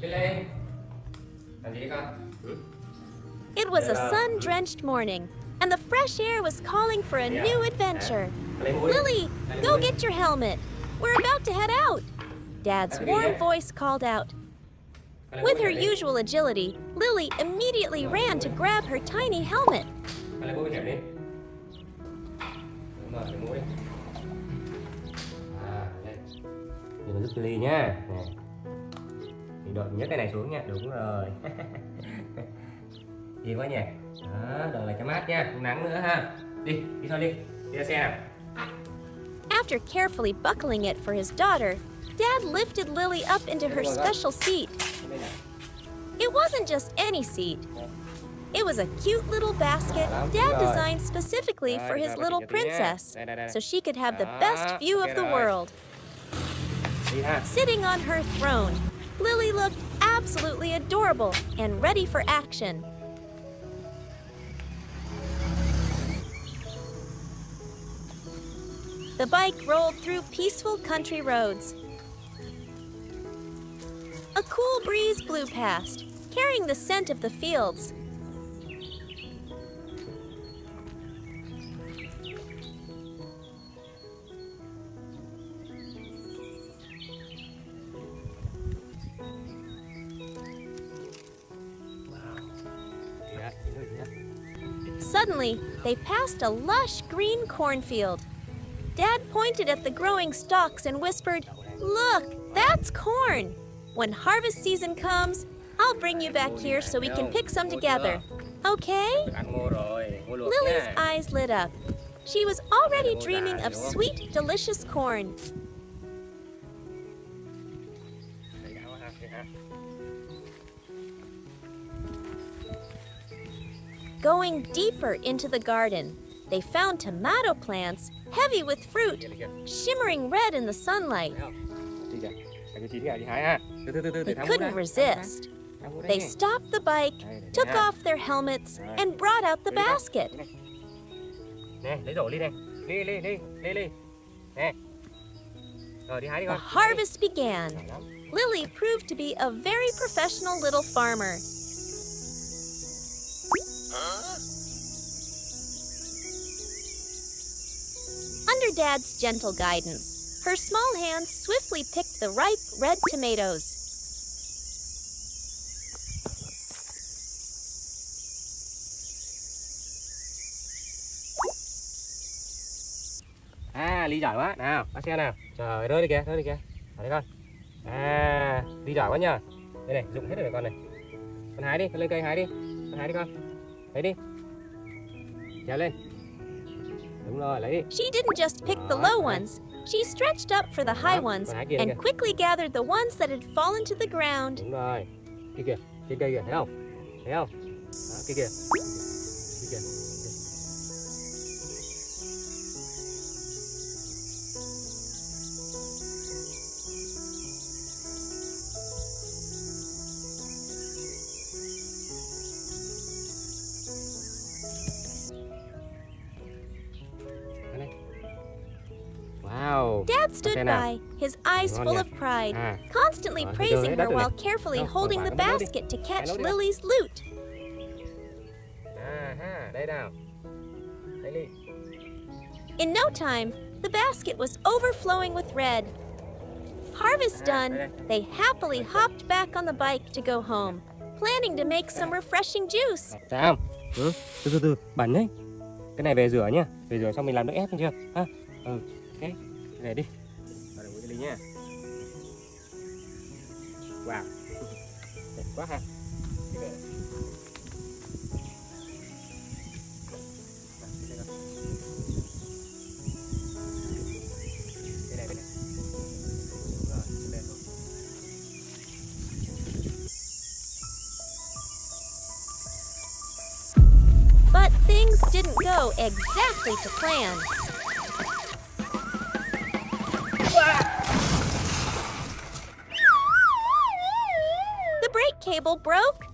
Lily, làm gì con? It was a sun-drenched morning, and the fresh air was calling for a new adventure. Lily, go get your helmet. We're about to head out. Dad's warm voice called out. With her usual agility, Lily immediately ran to grab her tiny helmet. Lấy mũ bảo hiểm đi. Đúng rồi, lấy mũ đi. Đây. Để mà giúp Lily nhá. Này. Thì đội nhấc cái này xuống nha. Đúng rồi. Đi quá nhỉ. Đó, đợi lại cho mát nha, không nắng nữa ha. Đi thôi đi. Đi ra xe nào. After carefully buckling it for his daughter, Dad lifted Lily up into her special seat. It wasn't just any seat. It was a cute little basket Dad designed specifically for his little princess, so she could have the best view of the world. Sitting on her throne, Lily looked absolutely adorable and ready for action. The bike rolled through peaceful country roads. A cool breeze blew past, carrying the scent of the fields. Suddenly, they passed a lush green cornfield. Dad pointed at the growing stalks and whispered, "Look, that's corn. When harvest season comes, I'll bring you back here so we can pick some together. Okay?" Lily's eyes lit up. She was already dreaming of sweet, delicious corn. Going deeper into the garden, they found tomato plants heavy with fruit, shimmering red in the sunlight. They couldn't resist. They stopped the bike, took off their helmets, and brought out the basket. The harvest began. Lily proved to be a very professional little farmer. Under Dad's gentle guidance, her small hands swiftly picked the ripe red tomatoes. Ly giỏi quá. Nào, bắt xe nào. Trời, rơi đi kìa. Ở đây con. Ly giỏi quá nhờ. Đây này, dụng hết rồi con này. Con hái đi, con lên cây hái đi. Con hái đi con. Lấy đi. Trèo lên. Đúng rồi, lấy đi. She didn't just pick the low ones. She stretched up for the high ones and quickly gathered the ones that had fallen to the ground. Đúng rồi. Kia kìa, trên cây kìa, thấy không? Thấy không? Đó, kia kìa. Kia kìa. Wow. Dad stood by, his eyes full of pride, constantly praising her while carefully holding the basket to catch Lily's loot. Đây nào. Đây đi. In no time, the basket was overflowing with red. Harvest done, they happily hopped back on the bike to go home, planning to make some refreshing juice. Sao? Từ, bẩn đấy. Cái này về rửa nhá. Về rửa xong mình làm nước ép chưa? Ha? Ok. Về đi. Vào đừng cái ly nhá. Wow. Đẹp quá ha. But things didn't go exactly to plan. The brake cable broke.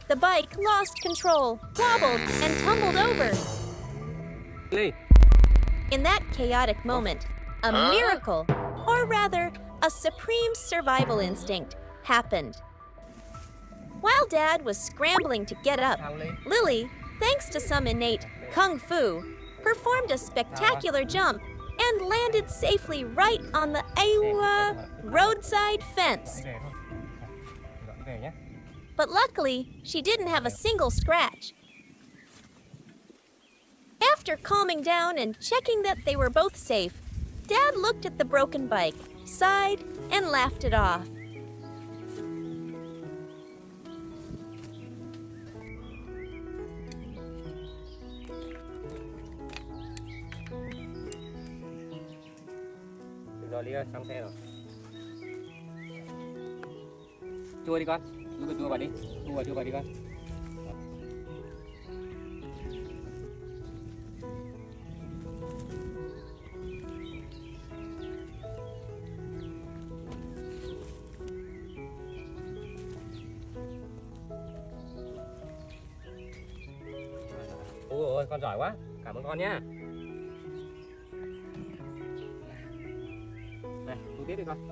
The bike lost control, wobbled, and tumbled over. In that chaotic moment, a miracle, or rather, a supreme survival instinct, happened. While Dad was scrambling to get up, Sao Ly? Lily, thanks to some innate kung fu, performed a spectacular jump and landed safely right on the roadside fence. Đi về thôi. Gọi đi về nhé. But luckily, she didn't have a single scratch. After calming down and checking that they were both safe, Dad looked at the broken bike, sighed, and laughed it off. Được rồi Ly ơi, xong xe rồi. Chua đi con. Chua vào đi. Chua vào đi con. Ôi ôi, con giỏi quá. Cảm ơn con nhá. Này, thu tiếp đi con.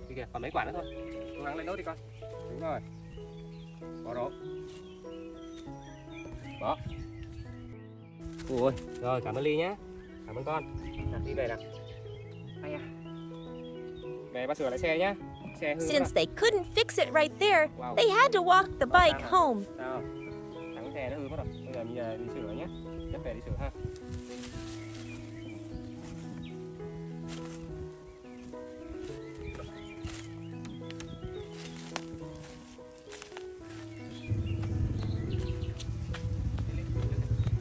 Đi kìa, còn mấy quả nữa thôi. Cố gắng lấy nốt đi con. Đúng rồi. Bỏ đó. Bỏ. Ôi, rồi cảm ơn Ly nhé. Cảm ơn con. Nào, đi về nào. Ai à. Về bác sửa lại xe nhá. Xe hư. Since they couldn't fix it right there, Wow. they had to walk the bike home. Sao? Thằng xe nó hư mất rồi. Bây giờ đi sửa nhé. Chắc về đi sửa ha.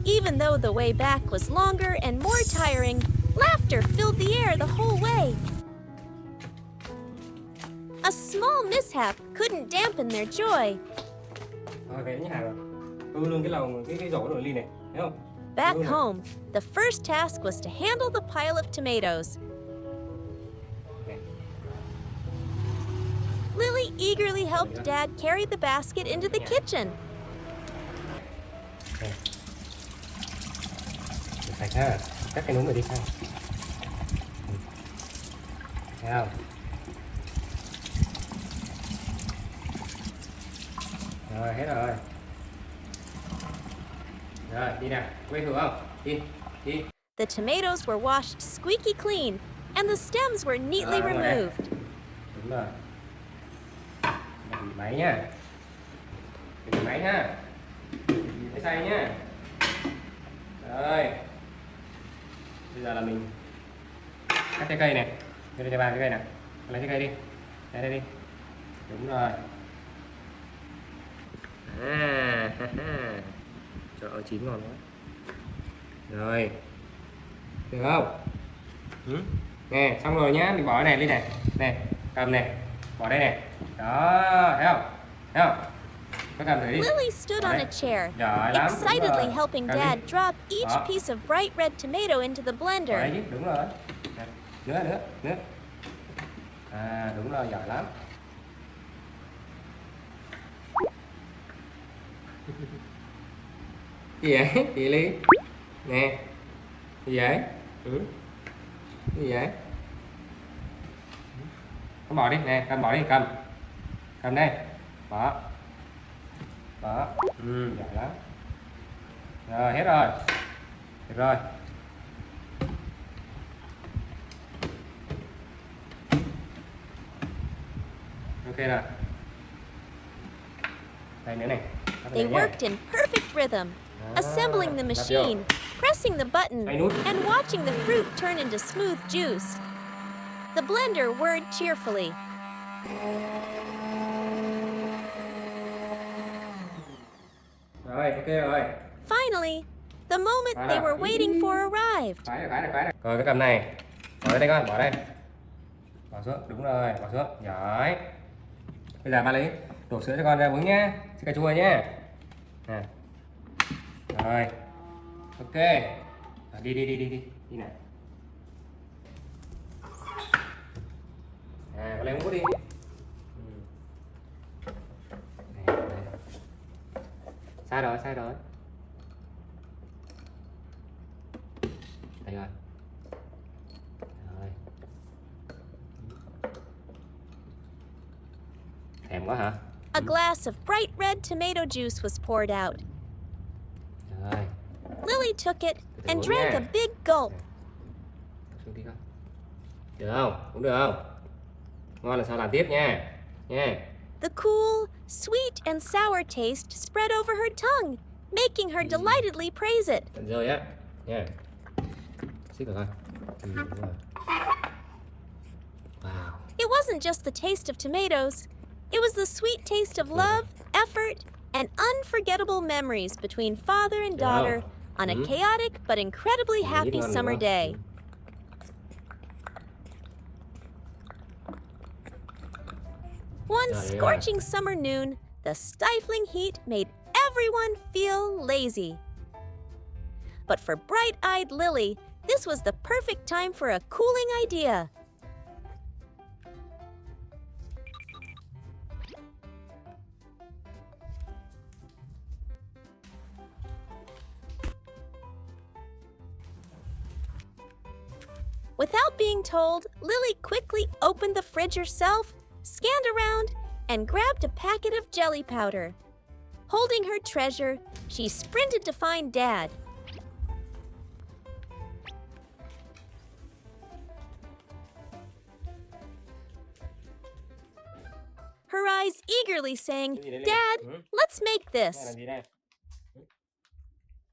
Even though the way back was longer and more tiring, laughter filled the air the whole way. A small mishap couldn't dampen their joy. Rồi về đến nhà rồi. Hư luôn cái lồng, cái rổ của Ly này. Thấy không? Back home, the first task was to handle the pile of tomatoes. Lily eagerly helped Dad carry the basket into the kitchen. Sạch ha, cắt cái núm này đi ha. Thấy không? Rồi, hết rồi. Rồi, đi nào, quay thử không? Đi. The tomatoes were washed squeaky clean, and the stems were neatly Rồi, removed. Đúng rồi. Bị máy nhá. Bị máy ha. Bị xay nhá. Rồi. Bây giờ là mình cắt trái cây này. Đưa cho bà trái cây nào. Lấy trái cây đi. Đây đi. Đúng rồi. Trời ơi, chín ngon quá. Rồi. Được không? Nè, xong rồi nhá, mình bỏ cái này lên này. Nè, cầm này. Bỏ đây này. Đó, thấy không? Thấy không? Có cầm thử đi. Lily stood on a chair, Giỏi lắm. excitedly helping Cầm đi. Dad drop each Đó. piece of bright red tomato into the Bỏ blender. đây chứ, đúng rồi. Nữa. À, đúng rồi, giỏi lắm. Gì vậy? Chị Ly? Nè. Gì vậy? Gì vậy? Con bỏ đi, nè, cầm bỏ đi, cầm. Cầm đây. Bỏ. Giỏi lắm. Rồi, hết rồi. Được rồi. Ok rồi. Đây nữa này. They worked in perfect rhythm, assembling the machine, pressing the button, and watching the fruit turn into smooth juice. The blender whirred cheerfully. Rồi, ok rồi. Finally, the moment they were waiting for arrived. Phải rồi. Rồi cái cầm này. Bỏ đây con, bỏ đây. Bỏ xuống, đúng rồi, bỏ xuống. Giỏi. Bây giờ ba lấy đổ sữa cho con ra uống nhá. Sữa cà chua nhá. Nè. Rồi. Ok. Rồi, đi. Đi nào. À, con lấy uống đi. Sai rồi. Đây rồi. Rồi. Thèm quá hả? A glass of bright red tomato juice was poured out. Rồi, Lily took it and uống drank nha. a big gulp. Xuống tí con. Được không? Uống được không? Ngon là sao làm tiếp nha. Nha. The cool, sweet, and sour taste spread over her tongue, making her delightedly praise it. Tận rồi á. Nha. Xích vào con. Đúng rồi. Wow. It wasn't just the taste of tomatoes. It was the sweet taste of love, effort, and unforgettable memories between father and daughter on a chaotic but incredibly happy summer day. One scorching summer noon, the stifling heat made everyone feel lazy. But for bright-eyed Lily, this was the perfect time for a cooling idea. Without being told, Lily quickly opened the fridge herself, scanned around, and grabbed a packet of jelly powder. Holding her treasure, she sprinted to find Dad. Her eyes eagerly saying, "Dad, let's make this." Làm gì đây?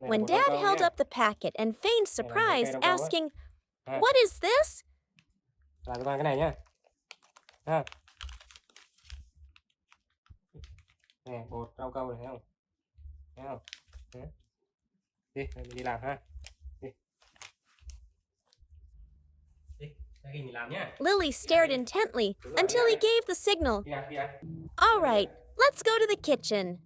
When Dad held up the packet and feigned surprise, asking, "What is this?" Làm cho con cái này nhá. Ha. Nè, bột rau câu này thấy không? Thấy không? Đấy. Đi, mình đi làm ha. Đi. Đi, ra khi mình làm nhá. Lily stared intently until he gave the signal. Đi ăn, đi ăn. All right, let's go to the kitchen.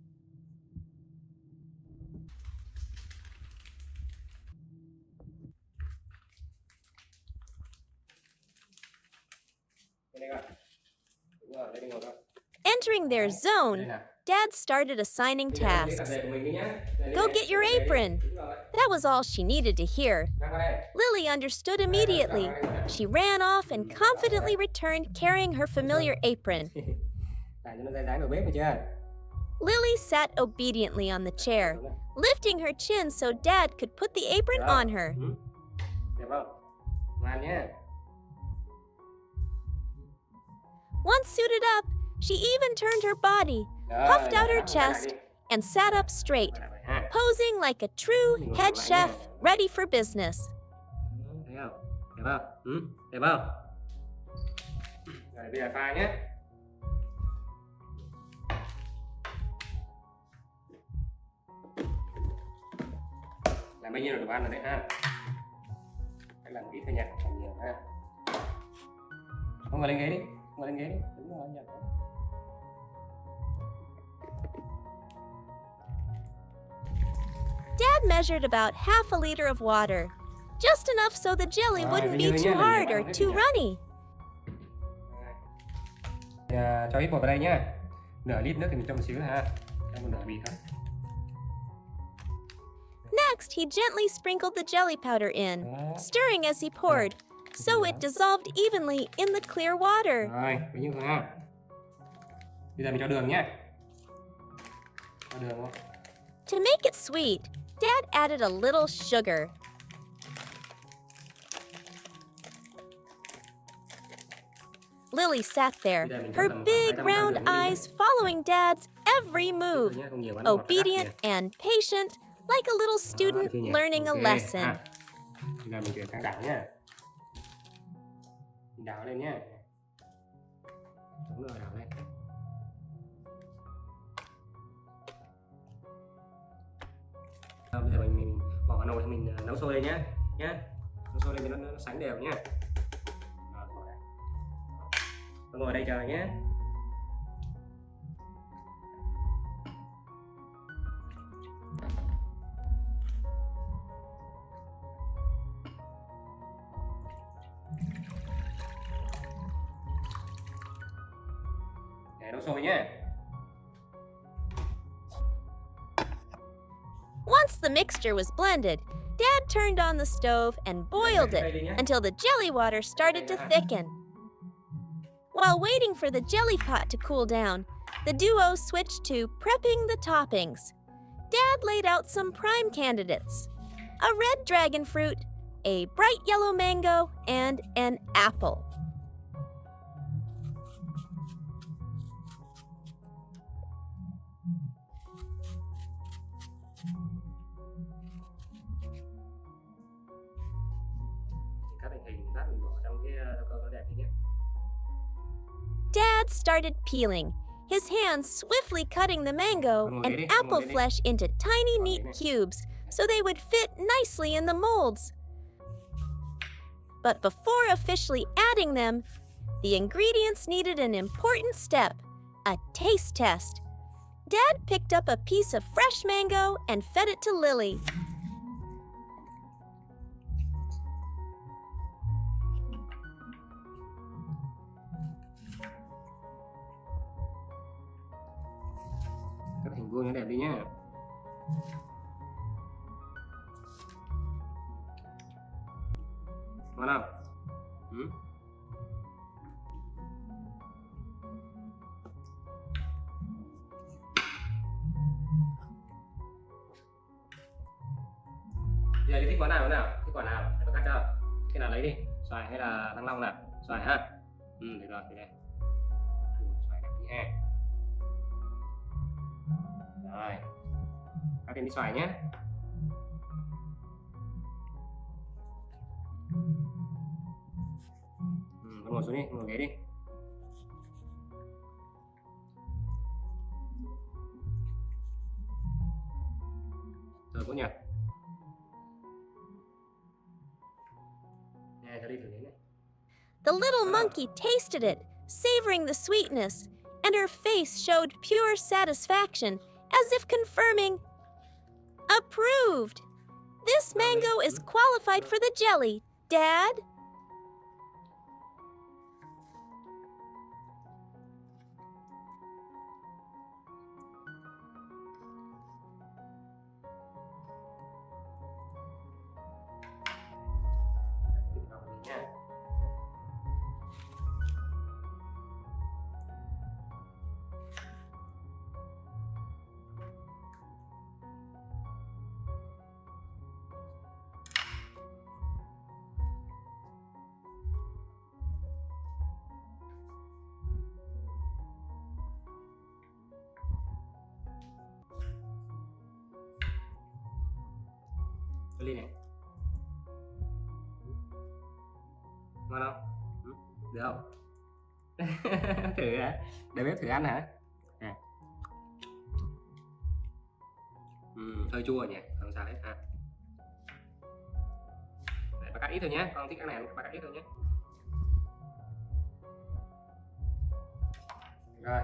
Đây này con. Đúng rồi, đây đi ngồi con. Entering their Đây zone, nè. Dad started assigning Bây giờ lấy tasks. cà phê của mình đi nhá. Đây, Go đây, get your đây, apron. Đúng rồi. That was all she needed to hear. Ra qua đây. Lily understood immediately. She ran off and confidently returned carrying her familiar apron. Tại cho nó dai dáng vào bếp được chưa? Lily sat obediently on the chair, lifting her chin so Dad could put the apron on her. Ừ. Đẹp không? Ngoan nhé. Once suited up, she even turned her body, puffed out her chest, and sat up straight, posing like a true head chef ready for business. Thấy không? Đẹp không? Ừ? Đẹp không? Rồi bây giờ pha nhé. Làm bao nhiêu là đủ ăn rồi đấy ha. Cách làm ít thôi nha, làm nhiều ha. Không ngồi lên ghế đi, ngồi lên ghế đi. Đúng rồi, nhận. Dad measured about half a liter of water, just enough so the jelly wouldn't be too hard or too runny. Cho ít bột vào đây nhá. Nửa lít nước thì mình cho một xíu ha. Cho một nửa bì thôi. Next, he gently sprinkled the jelly powder in, stirring as he poured, so it dissolved evenly in the clear water. Rồi, bấy nhiêu thôi ha. Bây giờ mình cho đường nhé. Cho đường không? To make it sweet, Dad added a little sugar. Lily sat there, her big round eyes following Dad's every move, obedient and patient, like a little student learning a lesson. Bây giờ mình chuyển sang đảo nhá. Mình đảo lên nhá. Đúng rồi, đảo lên. Bây giờ mình bỏ vào nồi thì mình nấu sôi lên nhá. Nấu sôi lên cho nó sánh đều nhá. Ngồi ở đây chờ nhé. Để nấu sôi nhé. Once the mixture was blended, Dad turned on the stove and boiled it until the jelly water started to thicken. While waiting for the jelly pot to cool down, the duo switched to prepping the toppings. Dad laid out some prime candidates: a red dragon fruit, a bright yellow mango, and an apple. Các thành hình lát mình bỏ trong cái câu nó đẹp đi nhé. Dad started peeling, his hands swiftly cutting the mango and apple flesh into tiny, neat cubes so they would fit nicely in the molds. But before officially adding them, the ingredients needed an important step: a taste test. Dad picked up a piece of fresh mango and fed it to Lily. Cắt hình vuông nó đẹp đi nhé. Ngon không? Ừ. Bây giờ đi thích món nào thích quả nào tôi cắt cho. Cái nào lấy đi, xoài hay là thanh long nào? Xoài ha. Được rồi, đây đây. Xoài đẹp đi ha. Rồi, cắt thêm đi xoài nhé. Con ngồi xuống đi, ngồi ghế đi. Rồi cũng nhỉ. Nè, cho đi thử này. The little monkey tasted it, savoring the sweetness, and her face showed pure satisfaction, as if confirming, "Approved! This mango is qualified for the jelly, Dad." Cái ly này ngon không? Được không? Thử hả? Để bếp thử ăn hả? À. Hơi chua nhỉ, không sao hết ha. Để bà cắt ít thôi nhé, con thích cái này bà cắt ít thôi nhé. Rồi.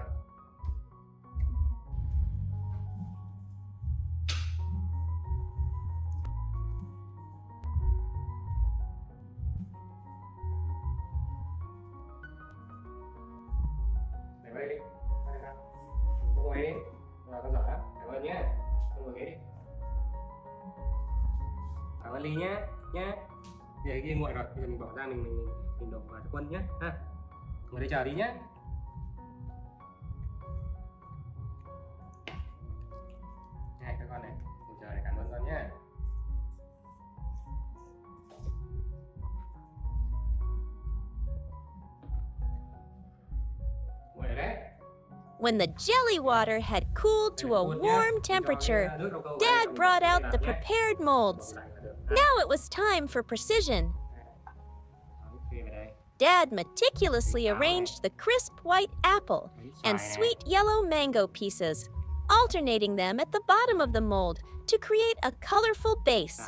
Đây đi, con ngồi đi, rồi con giỏi lắm, cảm ơn nhé, con ngồi ghế đi. Cảm ơn Ly nhé, nhé. Bây giờ kia nguội rồi, bây giờ mình bỏ ra mình đổ vào cho Quân nhé, ha. Ngồi đây chờ đi nhé. Này các con này, ngồi chờ này, cảm ơn con nhé. When the jelly water had cooled to a warm temperature, Dad brought out the prepared molds. Now it was time for precision. Dad meticulously arranged the crisp white apple and sweet yellow mango pieces, alternating them at the bottom of the mold to create a colorful base.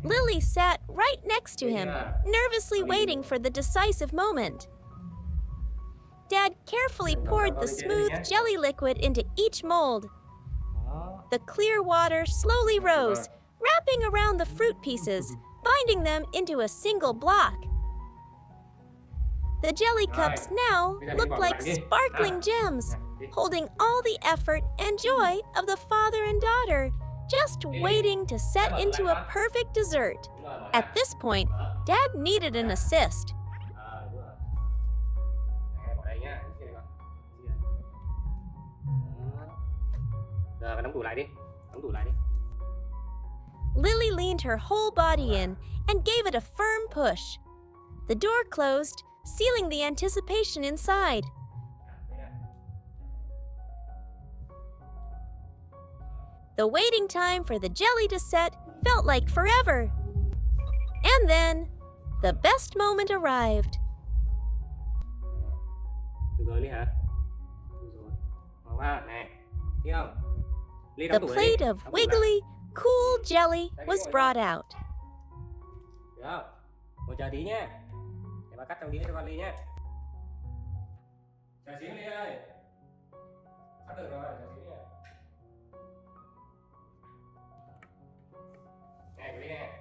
Lily sat right next to him, nervously waiting for the decisive moment. Dad carefully poured the smooth jelly liquid into each mold. The clear water slowly rose, wrapping around the fruit pieces, binding them into a single block. The jelly cups now looked like sparkling gems, holding all the effort and joy of the father and daughter just waiting to set into a perfect dessert. At this point, Dad needed an assist. Đúng rồi. Đây, bỏ đây nhá. Cái này con. Đó. Rồi, đóng tủ lại đi. Đóng tủ lại đi. Lily leaned her whole body in and gave it a firm push. The door closed, sealing the anticipation inside. The waiting time for the jelly to set felt like forever. And then, the best moment arrived. Được rồi Ly hả? Được rồi. Ngon quá, nè. Thấy không? Ly The đóng tủ lại đi. plate of Đóng tủ lại. wiggly, cool jelly was brought out. Được không? Ngồi chờ tí nhá. Để bà cắt trong đĩa cho con Ly nhá. Chờ xíu Ly ơi. Cắt được rồi, chờ xíu nhá. Này, của Ly nè.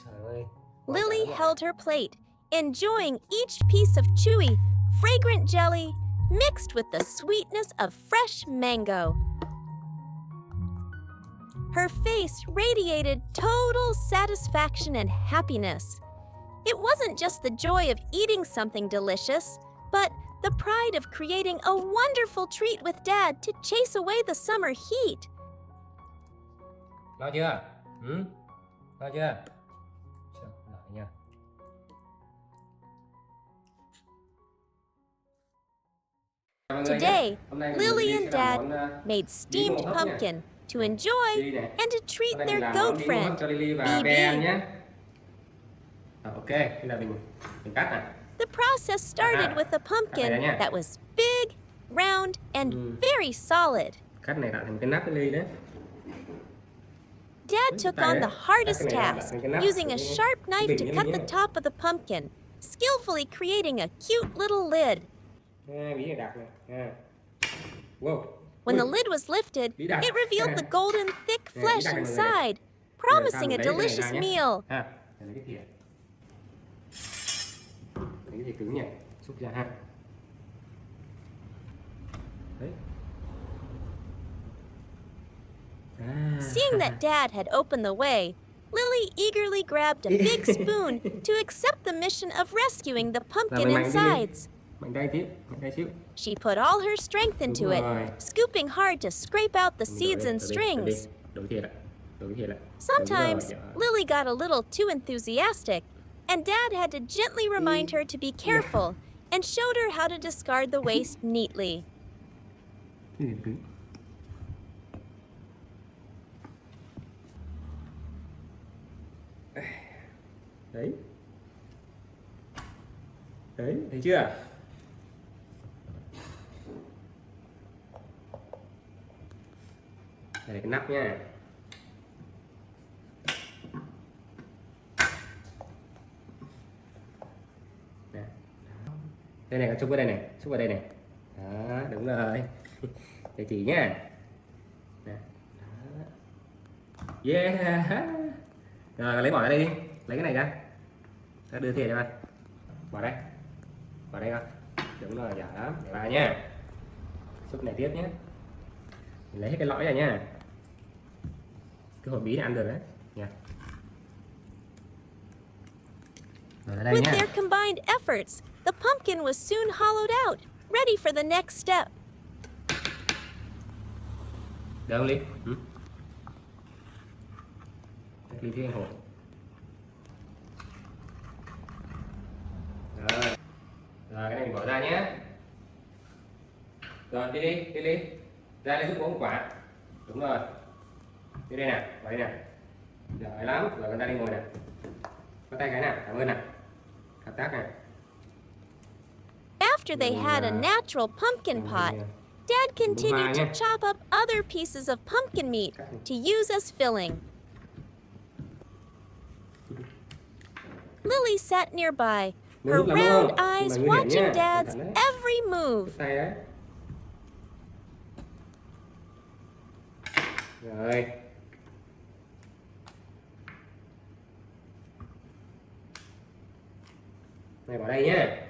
Trời ơi. Lily held her plate, enjoying each piece of chewy, fragrant jelly mixed with the sweetness of fresh mango. Her face radiated total satisfaction and happiness. It wasn't just the joy of eating something delicious, but the pride of creating a wonderful treat with Dad to chase away the summer heat. Lo chưa? Ừ? Lo chưa? Chờ, đợi nha. Today, Lily and Dad made steamed pumpkin to enjoy and to treat their goat friend, BB. Ok, bây giờ mình cắt nè. The process started with a pumpkin that was big, round, and very solid. Cắt này tạo thành cái nắp cái ly đấy. Dad took on the hardest task, using a sharp knife to cut the top of the pumpkin, skillfully creating a cute little lid. Bí này đặt này. Wow. When the lid was lifted, it revealed the golden, thick flesh inside, promising a delicious meal. Lấy cái thìa. Lấy cái thìa cứng nhỉ, xúc ra ha. Đấy. Seeing that Dad had opened the way, Lily eagerly grabbed a big spoon to accept the mission of rescuing the pumpkin insides. Mạnh tay tiếp, mạnh tay xíu. She put all her strength into it, scooping hard to scrape out the seeds and strings. Đổi thìa lại. Đổi thìa lại. Sometimes, Lily got a little too enthusiastic, and Dad had to gently remind her to be careful and showed her how to discard the waste neatly. Đấy. Đấy, thấy chưa? Đây là cái nắp nha. Nè. Đây này, con xúc vào đây này, xúc vào đây này. Đó, đúng rồi. Để chỉ nhá. Nè. Đó. Yeah. Rồi, lấy bỏ ra đây đi. Lấy cái này ra. Ta đưa thìa cho bạn. Bỏ đây. Bỏ đây con. Đúng rồi, giả lắm. Để vào nhá. Xúc này tiếp nhé. Mình lấy hết cái lõi ra nhá. Cái hộp bí này ăn được đấy nha. With their combined efforts, the pumpkin was soon hollowed out, ready for the next step. Được không Ly? Ly thiên hộp. Rồi. Rồi cái này mình bỏ ra nhé. Rồi đi đi, đi đi. Ra lấy giúp bố một quả. Đúng rồi. Đi đây nè, vào đây nè. Giỏi lắm, rồi con ta đi ngồi nè. Bắt tay cái nè, cảm ơn nè. Hợp tác nè. After they had a natural pumpkin pot, Dad continued to chop up other pieces of pumpkin meat to use as filling. Lily sat nearby, her round eyes watching Dad's every move. Tay đấy. Rồi. Này bỏ đây nhé.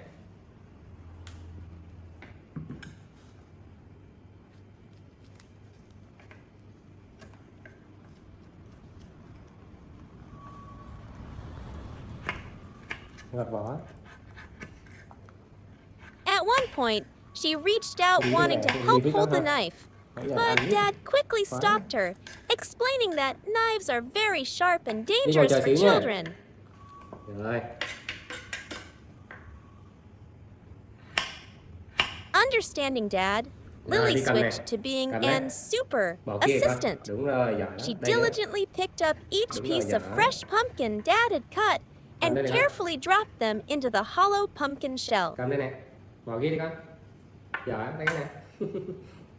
Gọt vỏ. At one point, she reached out wanting to help hold the knife. But Dad quickly stopped her, explaining that knives are very sharp and dangerous for children. Rồi. Understanding Dad, Lily switched to being an super assistant. Đúng rồi, giỏi lắm. She Đây nữa. diligently picked up each piece of fresh pumpkin Dad had cut and carefully dropped them into the hollow pumpkin shell. Cầm đây nè, bỏ kia đi con. Giỏi, đây cái này.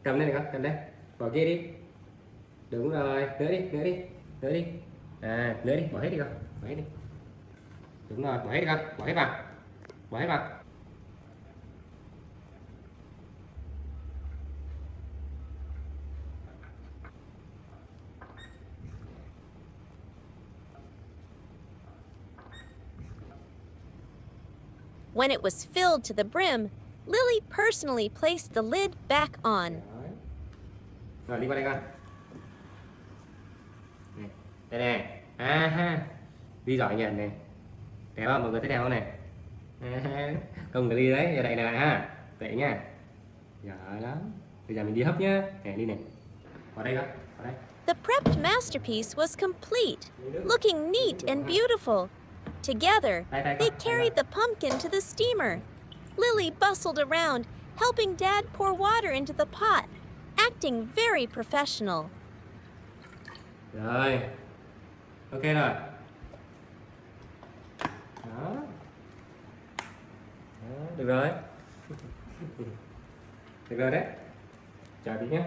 Cầm đây này con, cầm đây. Bỏ kia đi. Đúng rồi, nữa đi, nữa đi, nữa đi. À, nữa đi, bỏ hết đi con, bỏ hết đi. Đúng rồi, bỏ hết đi con, bỏ hết vào. Bỏ hết vào. When it was filled to the brim, Lily personally placed the lid back on. Rồi đi qua đây con. Này, đây nè. À ha. Đi giỏi nhận này. Đẹp không? Mọi người thấy đẹp không này? À ha. Không được đi đấy, giờ đây này ha. Vậy nha. Giỏi lắm. Bây giờ mình đi hấp nhá. Nè đi này. Vào đây con. Vào đây. The prepped masterpiece was complete, looking neat and beautiful. Together, they carried the pumpkin to the steamer. Lily bustled around, helping Dad pour water into the pot, acting very professional. Rồi. Ok rồi. Đó. Đó, được rồi. Được rồi đấy. Chào tí nhé.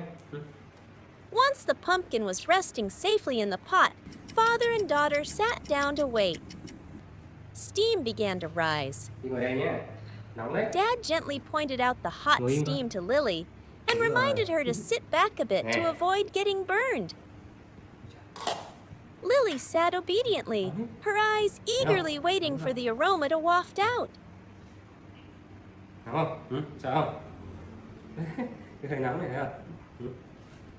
Once the pumpkin was resting safely in the pot, father and daughter sat down to wait. Steam began to rise. Đi ngồi đây nhé. Nóng đấy. Dad gently pointed out the hot steam to Lily and reminded her to sit back a bit to avoid getting burned. Lily sat obediently, her eyes eagerly waiting for the aroma to waft out. Nóng không? Ừ, sợ không? Cái hơi nóng này thấy không? Ừ.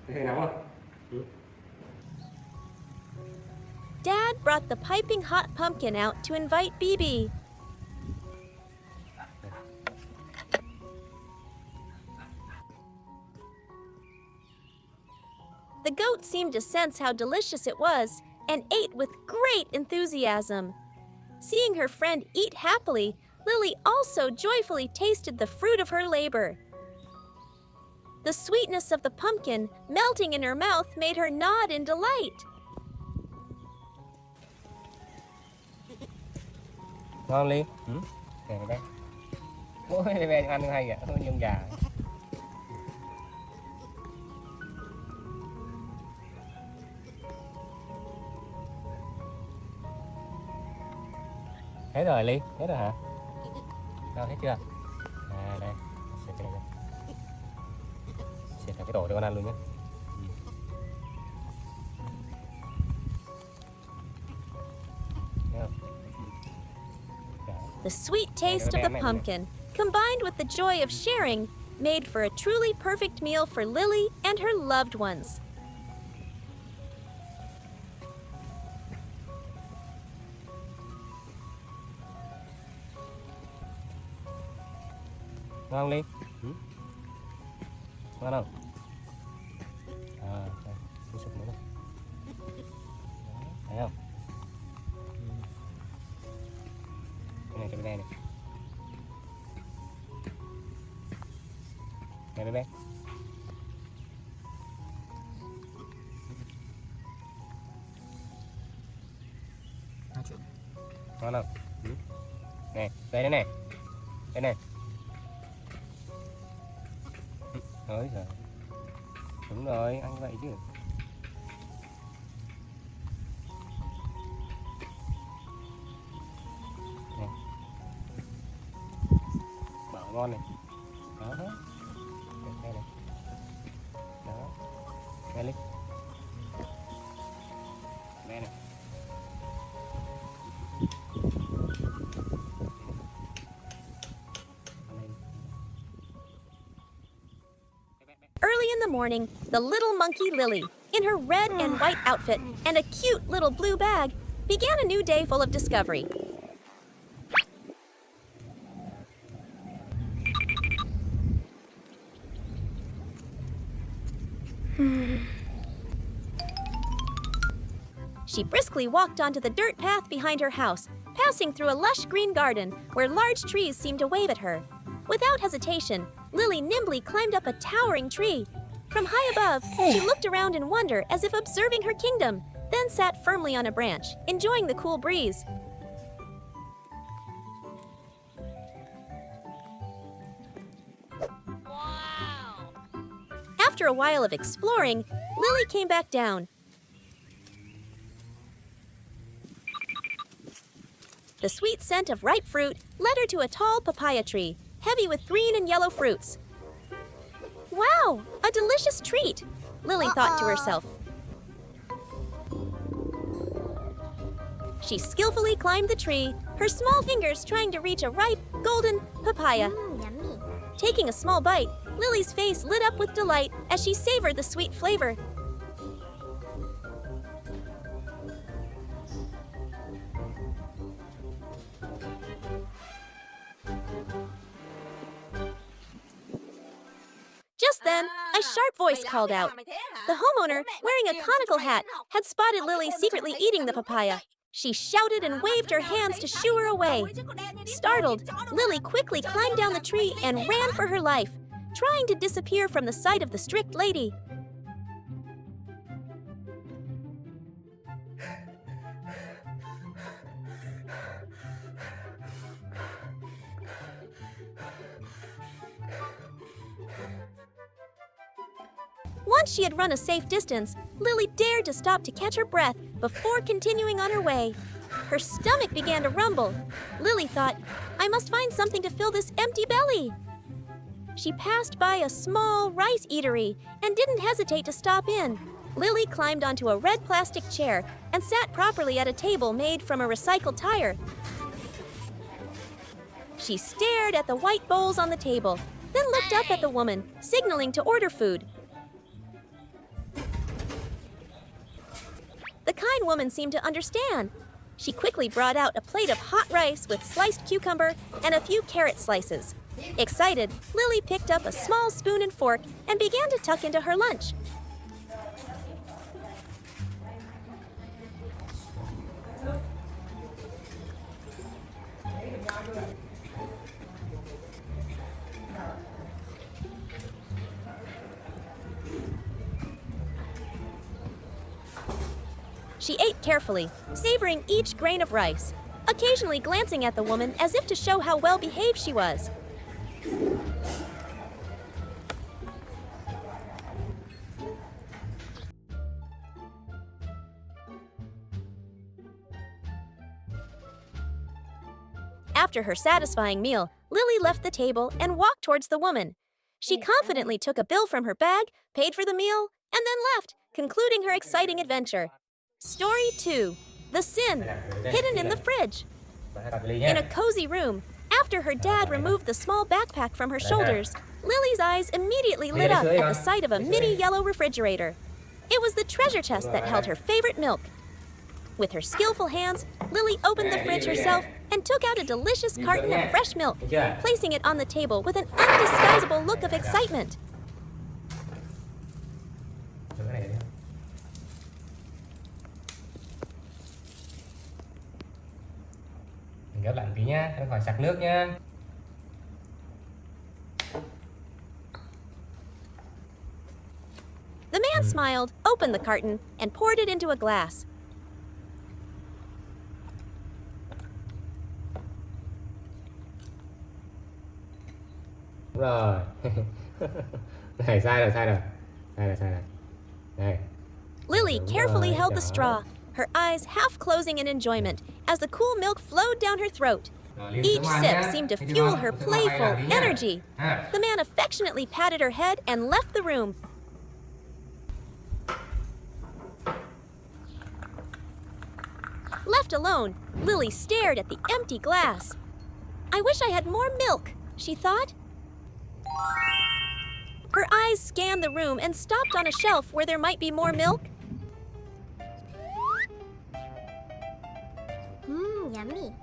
Cái hơi nóng không? Ừ. Dad brought the piping hot pumpkin out to invite Bibi. The goat seemed to sense how delicious it was and ate with great enthusiasm. Seeing her friend eat happily, Lily also joyfully tasted the fruit of her labor. The sweetness of the pumpkin melting in her mouth made her nod in delight. Ngon Ly. Ừ. Nè đây. Ôi bé ăn hay vậy, hơi nhung già. Hết rồi Ly, hết rồi hả? Đâu hết chưa? À đây, xịt cái này ra. Xịt cả cái tổ cho con ăn luôn nhé. The sweet taste of the pumpkin, combined with the joy of sharing, made for a truly perfect meal for Lily and her loved ones. Ngon Ly. Ừ. Ngon không? À, đây, sụp nữa. Thấy không? Cái này cho bé này. Này bé. Ngon không? Ừ. Nè, đây này. Đây này. Ôi giời. Đúng rồi, ăn vậy chứ. Nè. Bảo ngon này. Đó. Đây này. Đó. Đây lên. Đây này. Early in the morning, the little monkey Lily, in her red and white outfit and a cute little blue bag, began a new day full of discovery. She briskly walked onto the dirt path behind her house, passing through a lush green garden where large trees seemed to wave at her. Without hesitation, Lily nimbly climbed up a towering tree. From high above, she looked around in wonder as if observing her kingdom, then sat firmly on a branch, enjoying the cool breeze. Wow! After a while of exploring, Lily came back down. The sweet scent of ripe fruit led her to a tall papaya tree, heavy with green and yellow fruits. Wow, a delicious treat, Lily thought to herself. She skillfully climbed the tree, her small fingers trying to reach a ripe, golden papaya. Yummy. Taking a small bite, Lily's face lit up with delight as she savored the sweet flavor. Just then, a sharp voice called out. The homeowner, wearing a conical hat, had spotted Lily secretly eating the papaya. She shouted and waved her hands to shoo her away. Startled, Lily quickly climbed down the tree and ran for her life, trying to disappear from the sight of the strict lady. Once she had run a safe distance, Lily dared to stop to catch her breath before continuing on her way. Her stomach began to rumble. Lily thought, I must find something to fill this empty belly. She passed by a small rice eatery and didn't hesitate to stop in. Lily climbed onto a red plastic chair and sat properly at a table made from a recycled tire. She stared at the white bowls on the table, then looked up at the woman, signaling to order food. The kind woman seemed to understand. She quickly brought out a plate of hot rice with sliced cucumber and a few carrot slices. Excited, Lily picked up a small spoon and fork and began to tuck into her lunch. She ate carefully, savoring each grain of rice, occasionally glancing at the woman as if to show how well behaved she was. After her satisfying meal, Lily left the table and walked towards the woman. She confidently took a bill from her bag, paid for the meal, and then left, concluding her exciting adventure. Story 2. The Sin, hidden in the fridge. In a cozy room, after her dad removed the small backpack from her shoulders, Lily's eyes immediately lit up at the sight of a mini yellow refrigerator. It was the treasure chest that held her favorite milk. With her skillful hands, Lily opened the fridge herself and took out a delicious carton of fresh milk, placing it on the table with an undisguisable look of excitement. Gấp lại tí nhá, cho khỏi sặc nước nhá. The man smiled, opened the carton, and poured it into a glass. Rồi. Này, sai rồi. Đây. Lily carefully held the straw, her eyes half closing in enjoyment as the cool milk flowed down her throat. Each sip seemed to fuel her playful energy. The man affectionately patted her head and left the room. Left alone, Lily stared at the empty glass. I wish I had more milk, she thought. Her eyes scanned the room and stopped on a shelf where there might be more milk. Yummy.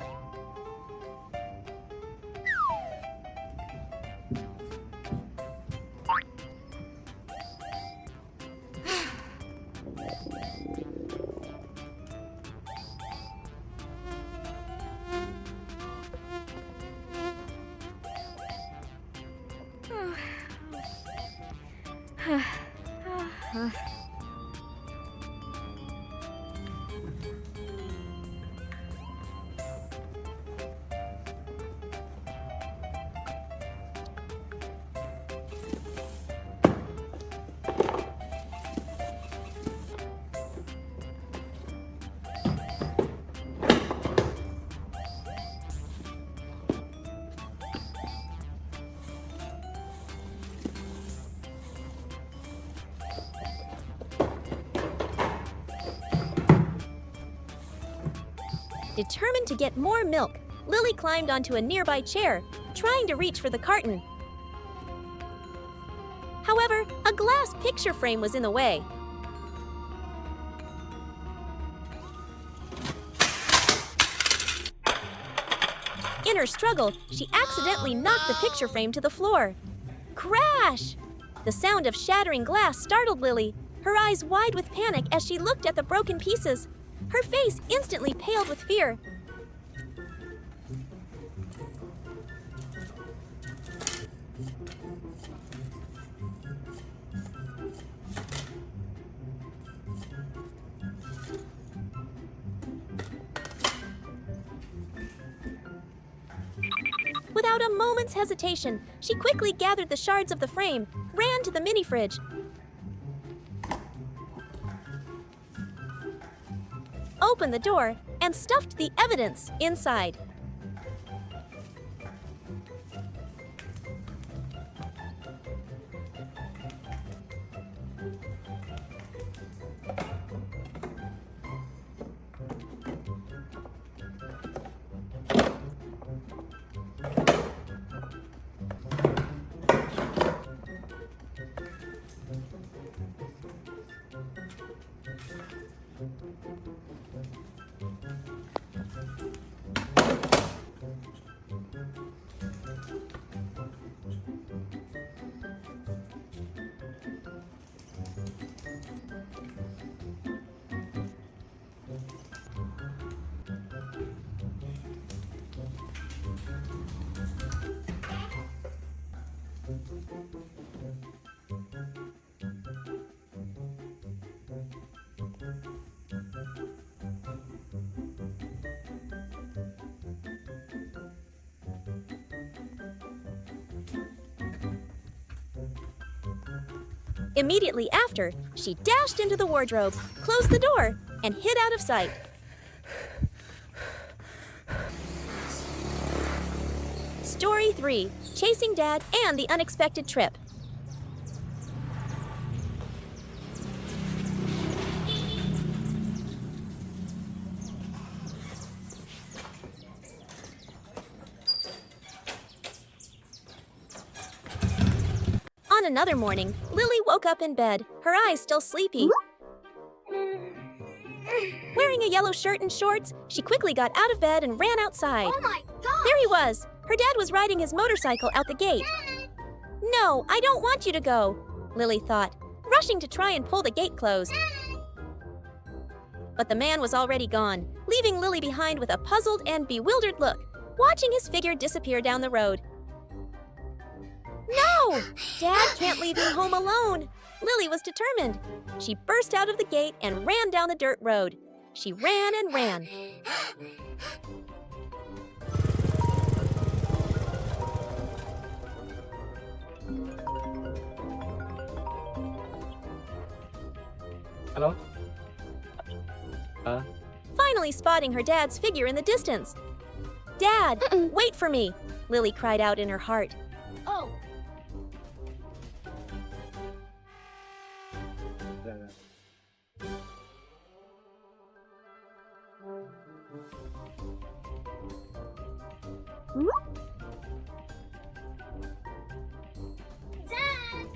Determined to get more milk, Lily climbed onto a nearby chair, trying to reach for the carton. However, a glass picture frame was in the way. In her struggle, she accidentally knocked the picture frame to the floor. Crash! The sound of shattering glass startled Lily, her eyes wide with panic as she looked at the broken pieces. Her face instantly paled with fear. Without a moment's hesitation, she quickly gathered the shards of the frame, ran to the mini fridge, opened the door, and stuffed the evidence inside. Immediately after, she dashed into the wardrobe, closed the door, and hid out of sight. Story 3: Chasing Dad and the Unexpected Trip. On another morning, Lily woke up in bed, her eyes still sleepy. Wearing a yellow shirt and shorts, she quickly got out of bed and ran outside. Oh my god! There he was! Her dad was riding his motorcycle out the gate. No, I don't want you to go, Lily thought, rushing to try and pull the gate closed. But the man was already gone, leaving Lily behind with a puzzled and bewildered look, watching his figure disappear down the road. No! Dad can't leave me home alone! Lily was determined. She burst out of the gate and ran down the dirt road. She ran and ran. Hello? Finally spotting her dad's figure in the distance. Dad, wait for me, Lily cried out in her heart. Oh, Dad!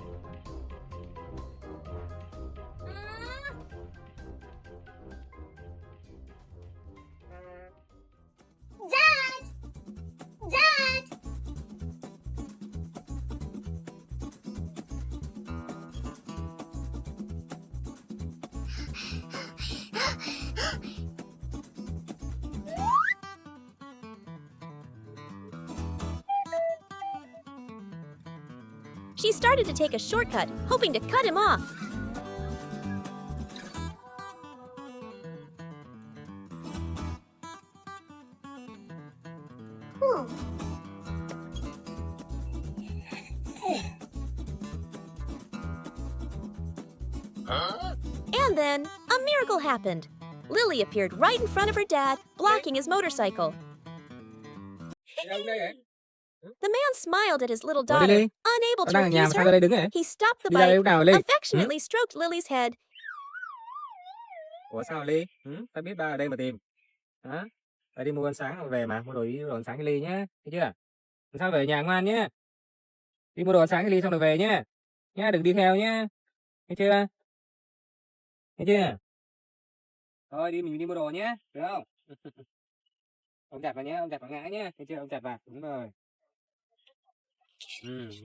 Dad! Dad! She started to take a shortcut, hoping to cut him off. And then, a miracle happened. Lily appeared right in front of her dad, blocking his motorcycle. The man smiled at his little daughter, Lily, unable to Con đang ở nhà mà refuse sao ra her. đây đứng vậy? He stopped the Đi ra đây bike, lúc nào Ly? affectionately stroked Lily's head. Ủa sao Ly? Tao biết ba ở đây mà tìm. Hả? Tao đi mua ăn sáng rồi về mà, mua đồ ăn sáng cho Ly nhá. Thấy chưa? Làm sao về nhà ngoan nhá. Đi mua đồ ăn sáng cho Ly xong rồi về nhá. Nhá, đừng đi theo nhá. Thấy chưa? Thấy chưa? Thôi đi mình đi mua đồ nhá, được không? Ông chặt vào nhá, ông chặt vào ngã nhá. Thấy chưa? Ông chặt vào, đúng rồi.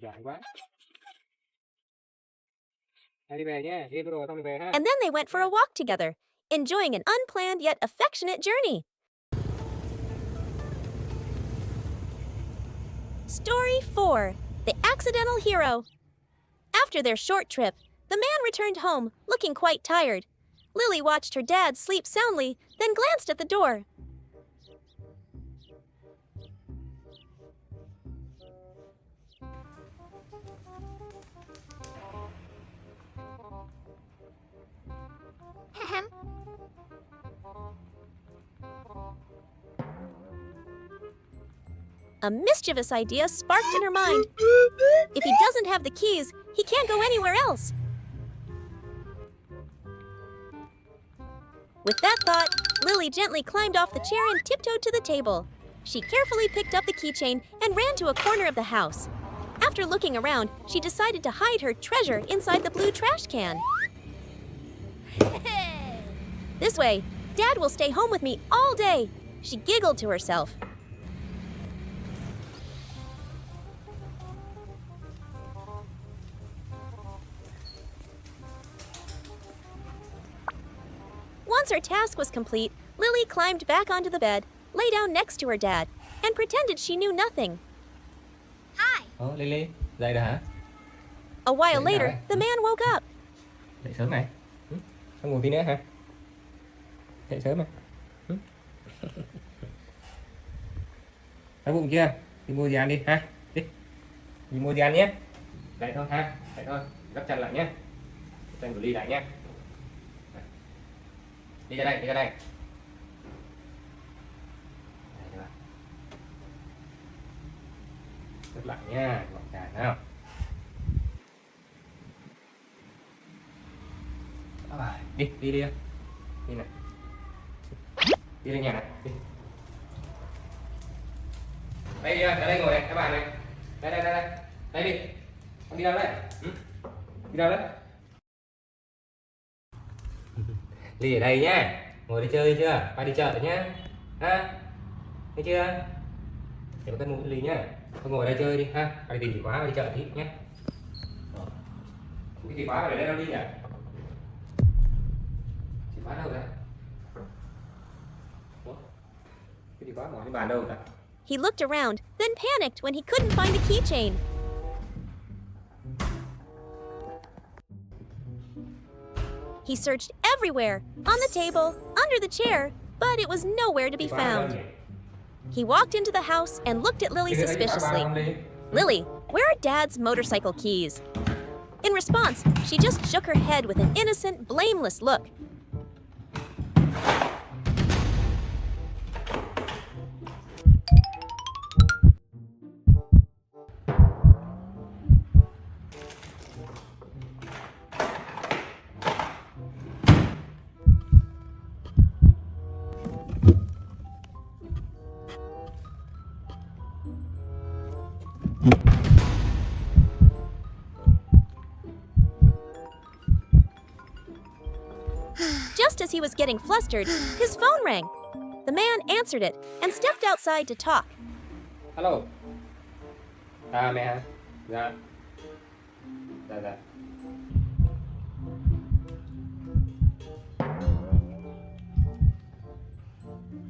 Giỏi quá. Đi về nhá, đi mua đồ xong rồi về ha. And then they went for a walk together, enjoying an unplanned yet affectionate journey. Story 4. The Accidental Hero. After their short trip, the man returned home, looking quite tired. Lily watched her dad sleep soundly, then glanced at the door. A mischievous idea sparked in her mind. If he doesn't have the keys, he can't go anywhere else. With that thought, Lily gently climbed off the chair and tiptoed to the table. She carefully picked up the keychain and ran to a corner of the house. After looking around, she decided to hide her treasure inside the blue trash can. This way, Dad will stay home with me all day. She giggled to herself. Once her task was complete, Lily climbed back onto the bed, lay down next to her dad, and pretended she knew nothing. Hi. Lily, dậy rồi hả? A while Dậy later, rồi. the man woke up. Dậy sớm này. Không ngủ tí nữa hả? Dậy sớm này. Đói bụng chưa? Đi mua gì ăn đi ha. Đi mua gì ăn nhé. Dậy thôi ha. Dậy thôi. Gấp chân lại nhé. Chân của Ly lại nhé. Đi ra đây, đi ra đây. Gấp lại nha, gọn gàng nào. Đi, đi đi. Đi này. Đi lên nhà này, đi. Đây đi, ra đây ngồi này, các bạn này. Đây đây đây đây. Đây đi. Con đi đâu đấy? Đi đâu đấy? Ly ở đây nhá. Ngồi đi chơi chưa? Ba đi chợ nhá. Ha? Thấy chưa? Để một cân mũ Ly nhá. Con ngồi đây chơi đi ha. Ba đi tìm chìa khóa, ba đi chợ tí nhé. Cái chìa khóa ở đây đâu đi nhỉ? Chìa khóa đâu rồi? Cái chìa khóa bỏ trên bàn đâu rồi? He looked around, then panicked when he couldn't find the keychain. He searched everywhere, on the table, under the chair, but it was nowhere to be found. He walked into the house and looked at Lily suspiciously. Lily, where are Dad's motorcycle keys? In response, she just shook her head with an innocent, blameless look. Just as he was getting flustered, his phone rang. The man answered it and stepped outside to talk. Hello. Mẹ hả? Dạ. Dạ dạ.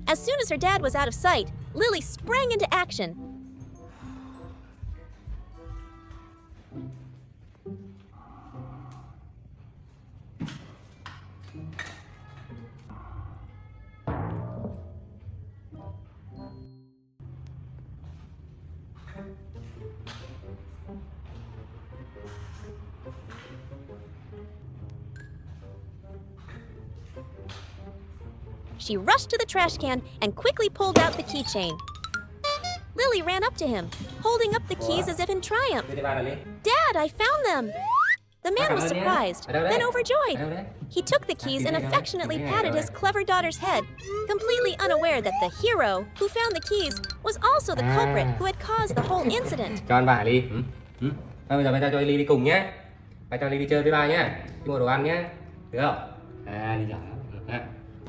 As soon as her dad was out of sight, Lily sprang into action. She rushed to the trash can and quickly pulled out the keychain. Lily ran up to him, holding up the keys as if in triumph. Đưa cho ba là Ly. Dad, I found them! The man was surprised, then Ở overjoyed. đâu đấy? He took the keys and affectionately patted his clever daughter's head, completely unaware that the hero who found the keys was also the culprit who had caused the whole incident. Cho ăn vả Ly. Thôi bây giờ ba cho Ly đi cùng nhé. Ba cho Ly đi chơi với ba nhé. Đi mua đồ ăn nhé. Được không? À, đi giỏi lắm.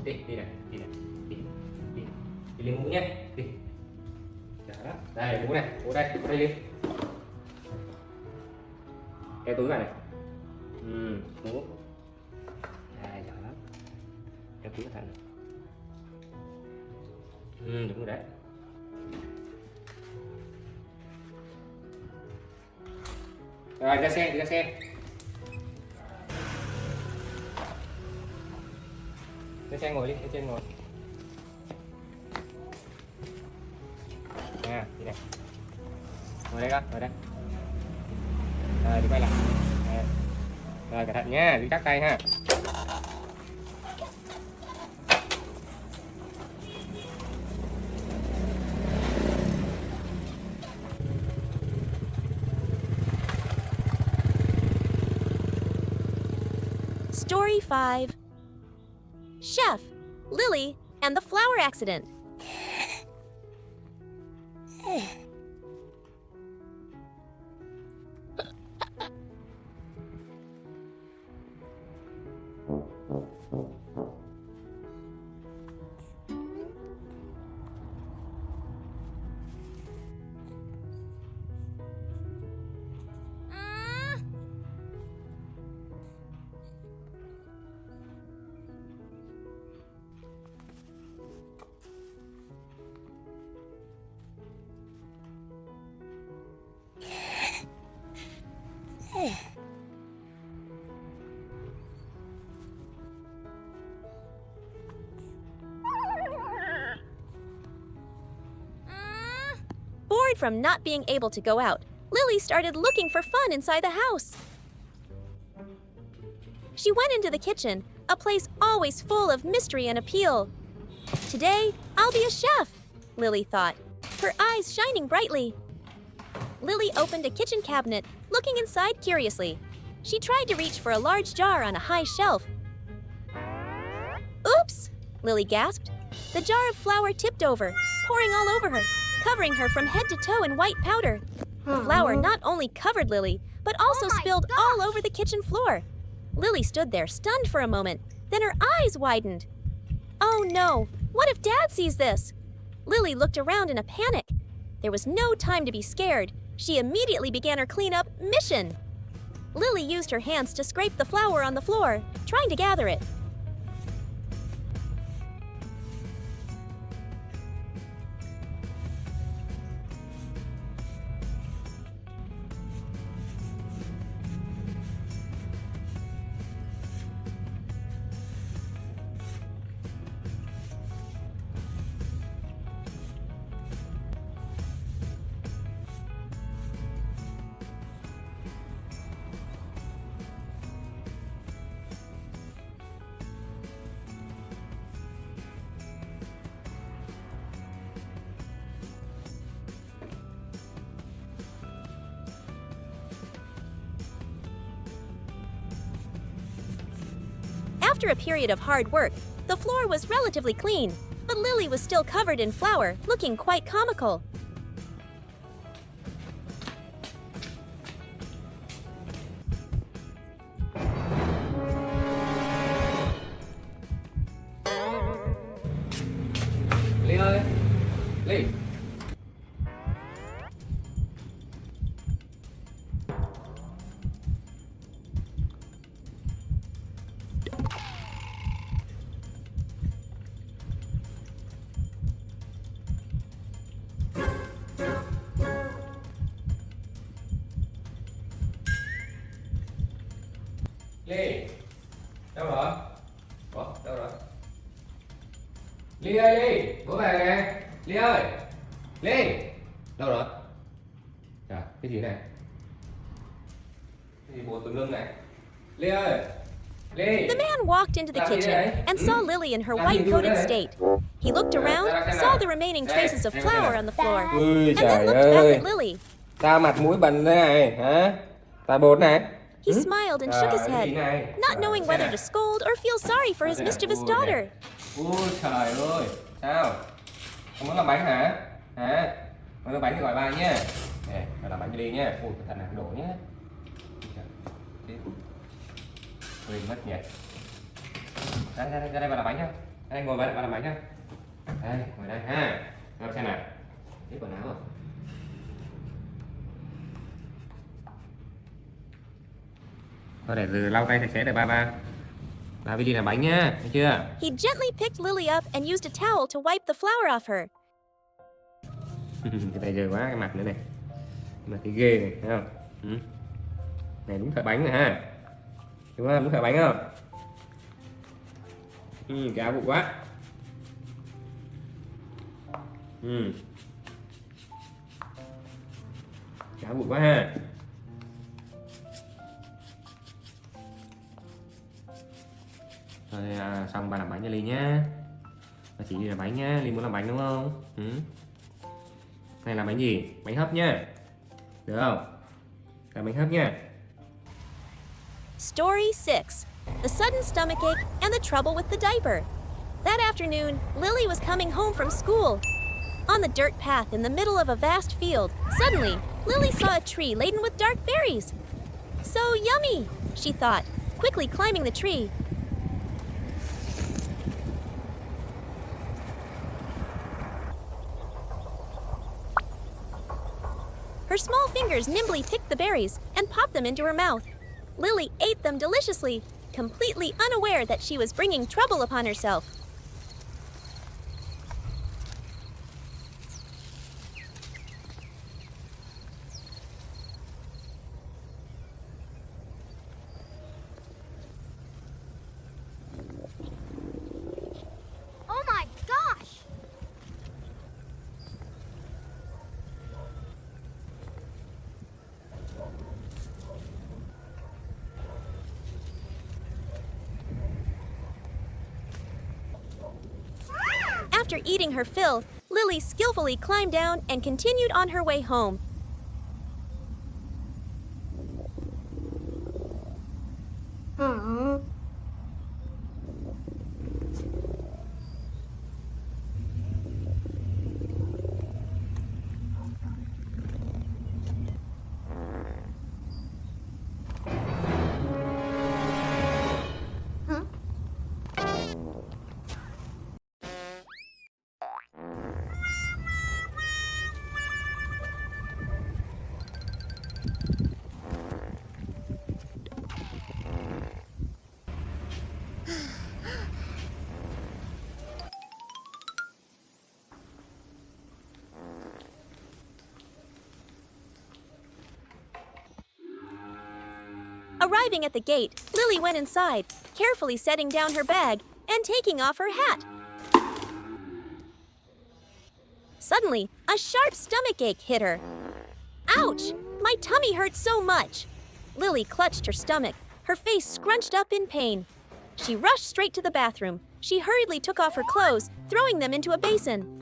Đi này, đi này. Đi lên mũ nhé. Đi. Đó. Đây mũ này, mũ đây Ly. Cái túi vào này. Mũ. Đây, giỏi lắm. Cái túi thằng này. Đúng rồi đấy. Rồi ra xe, đi ra xe. Lên xe ngồi đi, lên trên ngồi. Đi này. Ngồi đây con, ngồi đây. Rồi đi quay lại. Rồi cẩn thận nhá, giữ chắc tay ha. Story 5. Chef, Lily, and the flower accident. Bored from not being able to go out, Lily started looking for fun inside the house. She went into the kitchen, a place always full of mystery and appeal. Today, I'll be a chef, Lily thought, her eyes shining brightly. Lily opened a kitchen cabinet, looking inside curiously. She tried to reach for a large jar on a high shelf. Oops! Lily gasped. The jar of flour tipped over, pouring all over her, covering her from head to toe in white powder. The flour not only covered Lily, but also Oh my spilled gosh! all over the kitchen floor. Lily stood there stunned for a moment, then her eyes widened. Oh no! What if Dad sees this? Lily looked around in a panic. There was no time to be scared. She immediately began her cleanup mission. Lily used her hands to scrape the flour on the floor, trying to gather it. After a period of hard work, the floor was relatively clean, but Lily was still covered in flour, looking quite comical. Ly ơi, Ly. Ly, đâu rồi? Ủa, đâu rồi? Ly ơi, Ly, bố về nè. Ly ơi, Ly, đâu rồi? Trời, cái gì này? Cái gì buồn tùm lum này? Ly ơi, Ly. The man walked into the Làm gì kitchen đấy? and saw Lily in her Làm gì vui white-coated đấy? state. He looked around, ra xem saw nào. the remaining Đây, traces of em xem flour nào. on the floor, Ui and then trời looked back ơi. at Lily. Sao mặt mũi bẩn thế này hả? Tại bột này. He smiled and shook his head, not knowing xem whether nào. to scold or feel sorry for his Xem nào. mischievous Ui, daughter. nè. Ui trời ơi. Sao? Không muốn làm bánh hả? Hả? Muốn làm bánh thì gọi ba nhé. Nè, phải làm bánh cho Ly nhé. Ui, cẩn thận là đổ nhé. Quên mất nhỉ. Ra đây bà làm bánh nhá. Đây ngồi bà làm bánh nhá. Đây, ngồi đây ha. Ngồi xem nào. Tiếp quần áo rồi. Thôi để từ lau tay sạch sẽ để ba với Ly làm bánh nhá, thấy chưa? He gently picked Lily up and used a towel to wipe the flour off her. Cái tay dơ quá, cái mặt nữa này. Mặt thấy ghê này, thấy không? Này đúng thợ bánh này ha. Đúng không? Đúng thợ bánh không? Cái áo bụng quá. Cái áo bụng quá ha. Rồi xong ba làm bánh cho Ly nhá. Bà chỉ đi làm bánh nhá, Ly muốn làm bánh đúng không? Này làm bánh gì? Bánh hấp nhá. Được không? Làm bánh hấp nha. Story 6. The sudden stomachache and the trouble with the diaper. That afternoon, Lily was coming home from school. On the dirt path in the middle of a vast field, suddenly, Lily saw a tree laden with dark berries. So yummy, she thought, quickly climbing the tree. Her small fingers nimbly picked the berries and popped them into her mouth. Lily ate them deliciously, completely unaware that she was bringing trouble upon herself. Oh my gosh! After eating her fill, Lily skillfully climbed down and continued on her way home. Arriving at the gate, Lily went inside, carefully setting down her bag and taking off her hat. Suddenly, a sharp stomachache hit her. Ouch! My tummy hurts so much. Lily clutched her stomach, her face scrunched up in pain. She rushed straight to the bathroom. She hurriedly took off her clothes, throwing them into a basin.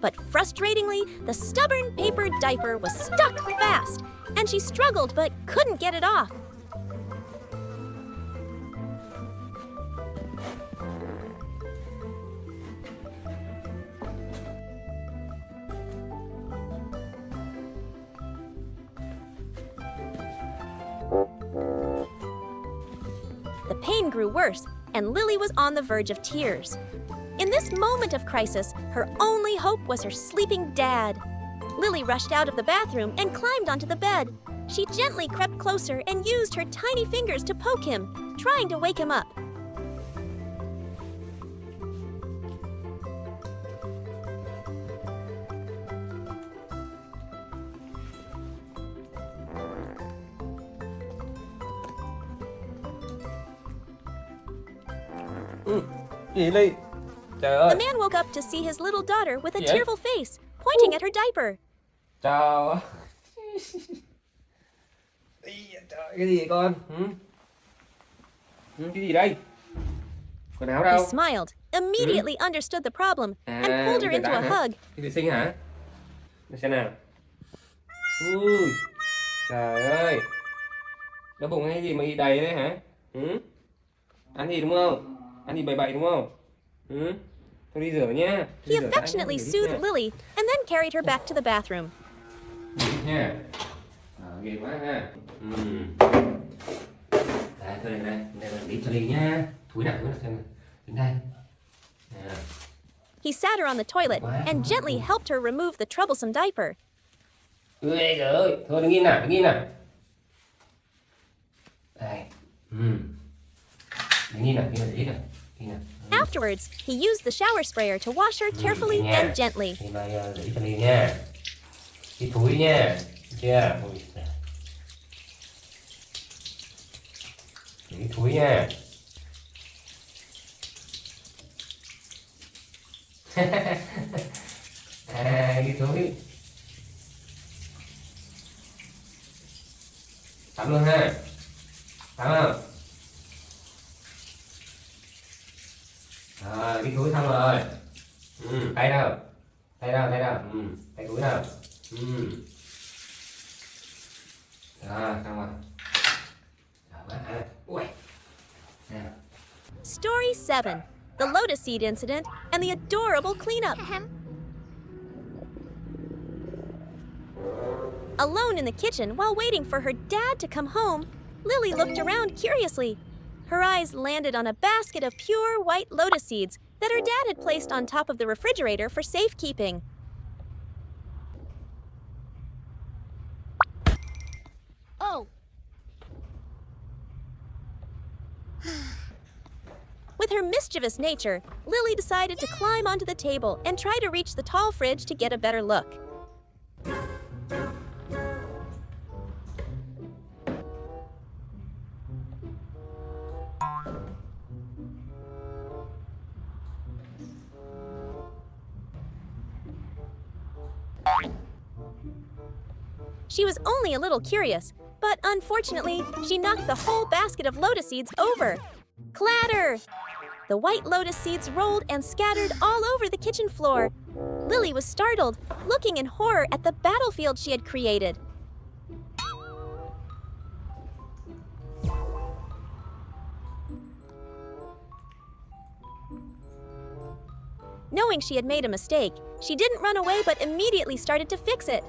But frustratingly, the stubborn paper diaper was stuck fast, and she struggled but couldn't get it off. The pain grew worse, and Lily was on the verge of tears. In this moment of crisis, her only hope was her sleeping dad. Lily rushed out of the bathroom and climbed onto the bed. She gently crept closer and used her tiny fingers to poke him, trying to wake him up. Gì Ly? Trời ơi. The man woke up to see his little daughter with a Gì vậy? tearful face, pointing at her diaper. Chào. Trời, cái gì vậy con? Cái gì đây? Quần áo He đâu? smiled, immediately understood the problem, and pulled her cái into đã a hả? hug. Đi vệ sinh hả? Để xem nào. Ui, trời ơi. Đau bụng hay gì mà y đầy đấy hả? Ăn gì đúng không? Ăn gì bậy bậy đúng không? Tôi đi rửa nhá. He Đi rửa tay affectionately nhá, soothed rửa Lily and then carried her back to the bathroom. nha. Ghê quá ha. Đây, tôi đây, đây là đi cho Ly nha. Túi nào xem nào. Đến đây. À. He sat her on the toilet and gently helped her remove the troublesome diaper. Ui giời ơi, thôi đứng im nào, đứng im nào. Đây. Đứng im nào, đứng nào. Afterwards, he used the shower sprayer to wash her carefully and gently. Thì bây giờ để cho Ly nha. Cái túi nha. Được chưa? Ui giời. Cái túi nha. Cái túi. Tắm luôn ha. Tắm không? Rồi, cái túi xong rồi. Tay đâu? Tay đâu? Tay đâu? Tay túi đâu? Rồi, xong rồi. Rồi, quá ha. Ui. Nào. Story 7, The Lotus Seed Incident and the Adorable Cleanup. Alone in the kitchen while waiting for her dad to come home, Lily looked around curiously. Her eyes landed on a basket of pure white lotus seeds that her dad had placed on top of the refrigerator for safekeeping. Oh. With her mischievous nature, Lily decided to climb onto the table and try to reach the tall fridge to get a better look. She was only a little curious, but unfortunately, she knocked the whole basket of lotus seeds over. Clatter! The white lotus seeds rolled and scattered all over the kitchen floor. Lily was startled, looking in horror at the battlefield she had created. Knowing she had made a mistake, she didn't run away but immediately started to fix it.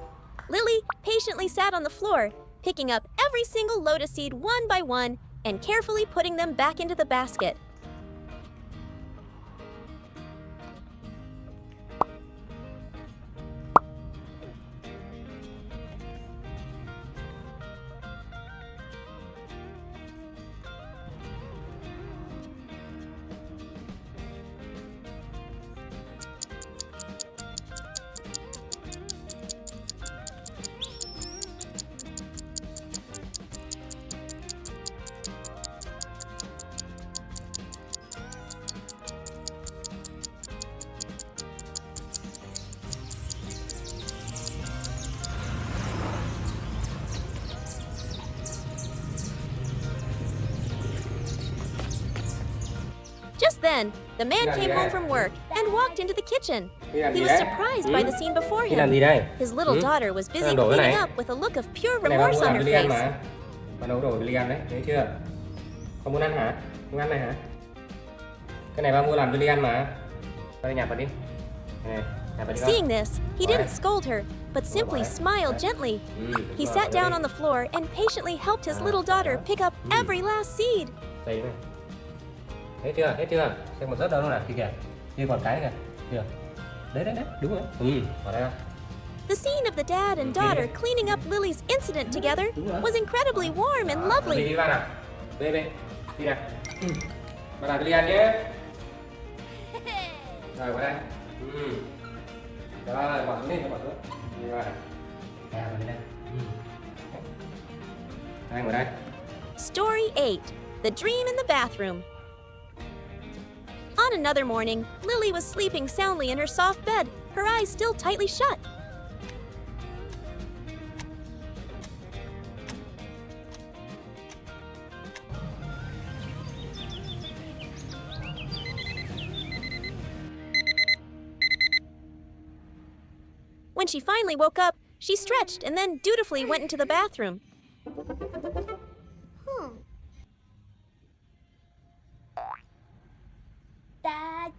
Lily patiently sat on the floor, picking up every single lotus seed one by one and carefully putting them back into the basket. Just then, the man came home from work and walked into the kitchen. He was surprised by the scene before Đi làm gì him. đây? His little daughter was busy Đồ cái cleaning này. up with a look of pure Cái này ba remorse mua on làm her cho Ly ăn face. mà. Ba nấu đồ cho Ly ăn đấy, thấy chưa? Không muốn ăn hả? Không ăn này hả? Cái này ba mua làm cho Ly ăn mà. Ba đi nhặt vào đi. Này, nhặt vào đi con. Seeing this, he didn't scold her, but simply smiled gently. He sat down on the floor and patiently helped his little daughter pick up every last seed. Đây này. Hết chưa? Hết chưa? Xem một rớt đâu nào? Kìa kìa. Kia còn cái này kìa. Kìa. Đấy đấy đấy, đúng rồi. Vào đây. The scene of the dad and daughter cleaning up Lily's incident together was incredibly warm and lovely. Đi ba nào. Về. Đi nào. Ba làm cho Ly ăn nhé. Rồi qua đây. Rồi, bỏ xuống đi, bỏ xuống. Đi vào đây. Vào đây. Đây, ngồi đây. Story 8, The Dream in the Bathroom. On another morning, Lily was sleeping soundly in her soft bed, her eyes still tightly shut. When she finally woke up, she stretched and then dutifully went into the bathroom. Dad.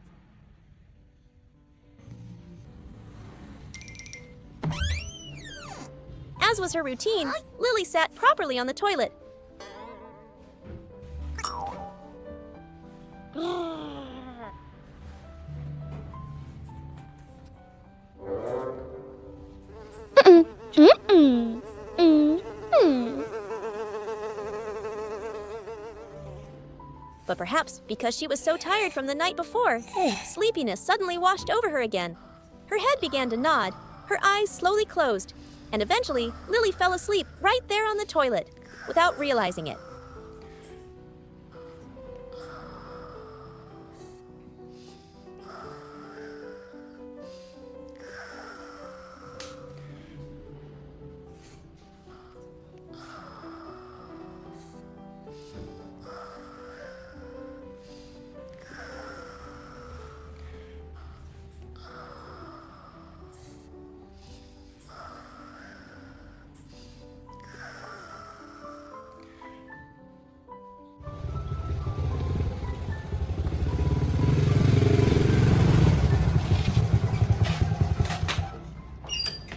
As was her routine, Lily sat properly on the toilet. But perhaps because she was so tired from the night before, sleepiness suddenly washed over her again. Her head began to nod, her eyes slowly closed, and eventually Lily fell asleep right there on the toilet, without realizing it.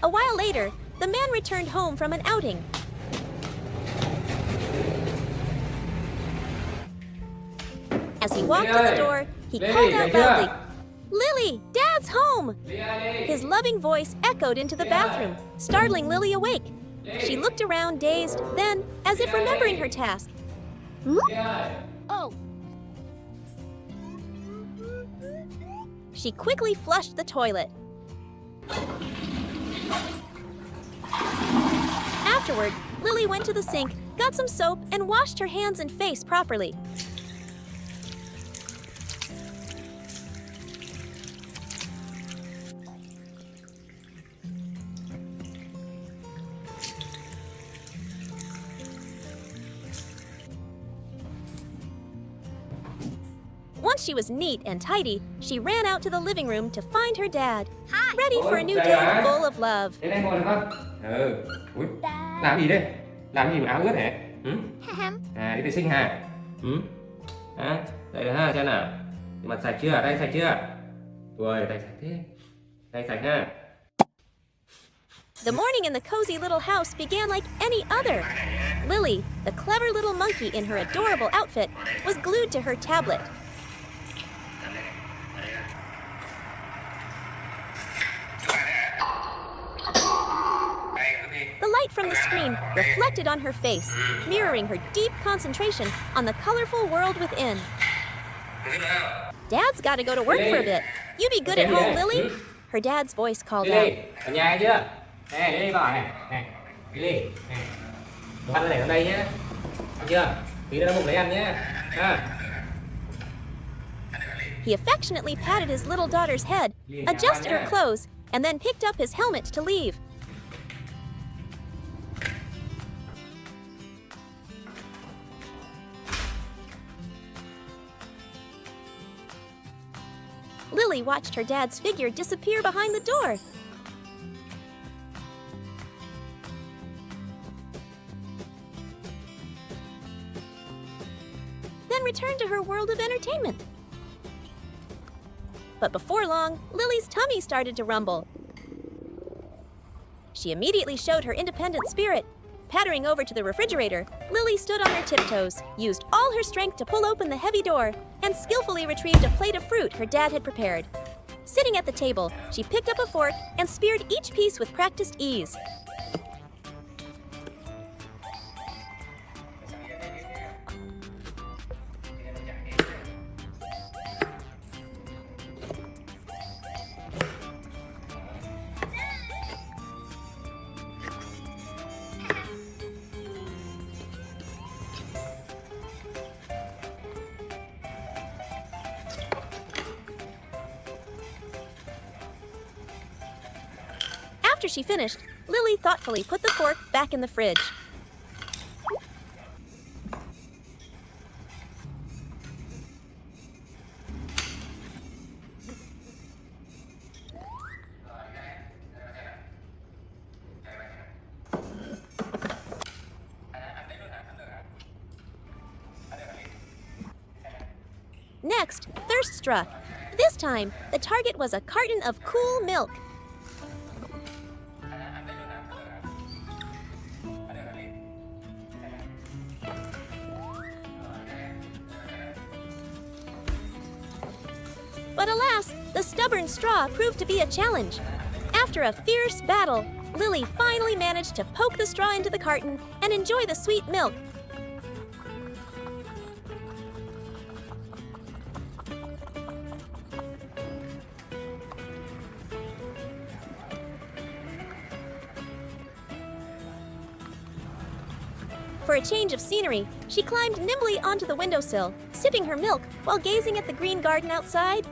A while later, the man returned home from an outing. As he walked to the door, he called out loudly, "Lily, Dad's home!" His loving voice echoed into the bathroom, startling Lily awake. She looked around dazed, then, as if remembering her task. Oh. She quickly flushed the toilet. Afterward, Lily went to the sink, got some soap, and washed her hands and face properly. Once she was neat and tidy, she ran out to the living room to find her dad, ready for a new day full of love. Đến đây ngồi được không? Ui, Dad. làm gì đây? Làm gì mà áo ướt hả? Ham. Đi vệ sinh hả? Đây là ha, xem nào. Mặt sạch chưa? Tay sạch chưa? Ui, tay sạch thế. Tay sạch ha. The morning in the cozy little house began like any other. Lily, the clever little monkey in her adorable outfit, was glued to her tablet. The light from the screen reflected on her face, mirroring her deep concentration on the colorful world within. Dad's got to go to work for a bit. You be good at home, Lily? Her dad's voice called out. Lily, ở nhà chưa? Nè, đi vào này. Nè, Lily, nè. Đồ ăn để ở đây nhé. Ăn chưa? Tí nữa bụng lấy ăn nhé. Ha. He affectionately patted his little daughter's head, adjusted her clothes, and then picked up his helmet to leave. Lily watched her dad's figure disappear behind the door. Then returned to her world of entertainment. But before long, Lily's tummy started to rumble. She immediately showed her independent spirit. Pattering over to the refrigerator, Lily stood on her tiptoes, used all her strength to pull open the heavy door, and skillfully retrieved a plate of fruit her dad had prepared. Sitting at the table, she picked up a fork and speared each piece with practiced ease. After she finished, Lily thoughtfully put the fork back in the fridge. Next, thirst struck. This time, the target was a carton of cool milk. But alas, the stubborn straw proved to be a challenge. After a fierce battle, Lily finally managed to poke the straw into the carton and enjoy the sweet milk. For a change of scenery, she climbed nimbly onto the windowsill, sipping her milk while gazing at the green garden outside.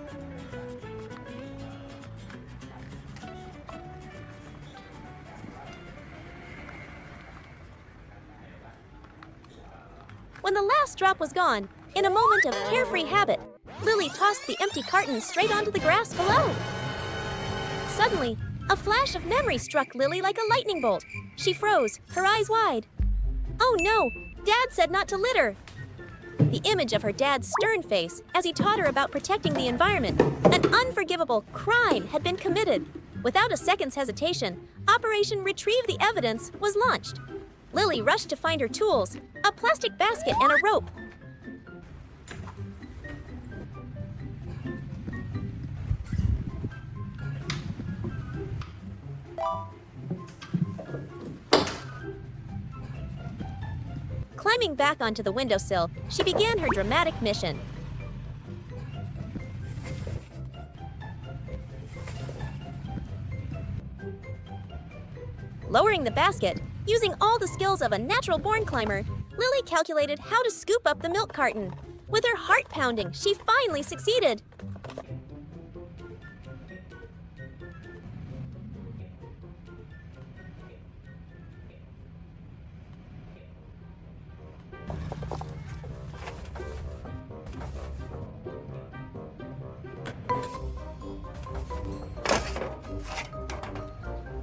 When the last drop was gone, in a moment of carefree habit, Lily tossed the empty carton straight onto the grass below. Suddenly, a flash of memory struck Lily like a lightning bolt. She froze, her eyes wide. Oh no! Dad said not to litter! The image of her dad's stern face as he taught her about protecting the environment, an unforgivable crime had been committed. Without a second's hesitation, Operation Retrieve the Evidence was launched. Lily rushed to find her tools, a plastic basket and a rope. Climbing back onto the windowsill, she began her dramatic mission. Lowering the basket, using all the skills of a natural-born climber, Lily calculated how to scoop up the milk carton. With her heart pounding, she finally succeeded.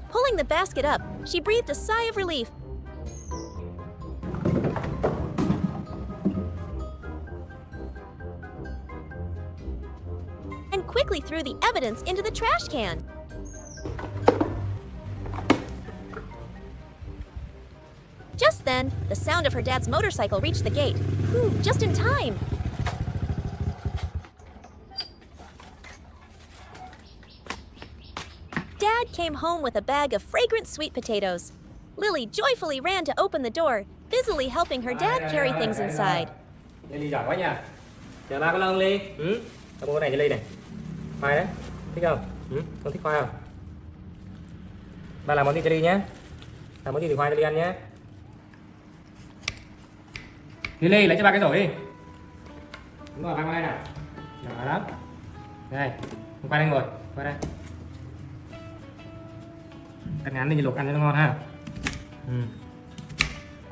Pulling the basket up, she breathed a sigh of relief. And quickly threw the evidence into the trash can. Just then, the sound of her dad's motorcycle reached the gate. Whew, just in time. Dad came home with a bag of fragrant sweet potatoes. Lily joyfully ran to open the door, busily helping her dad carry things inside. Lily giỏi quá nha. Chờ ba con lân Ly. Tao mua cái này cho Ly này. Khoai đấy. Thích không? Con thích khoai không? Ba làm món gì cho Ly nhé. Làm món gì thì khoai cho Ly ăn nhé. Ly lấy cho ba cái rổ đi. Đúng rồi, ba con đây nào. Giỏi lắm. Đây, con khoai đây ngồi. Khoai đây. Cắt ngắn đi luộc ăn cho nó ngon ha.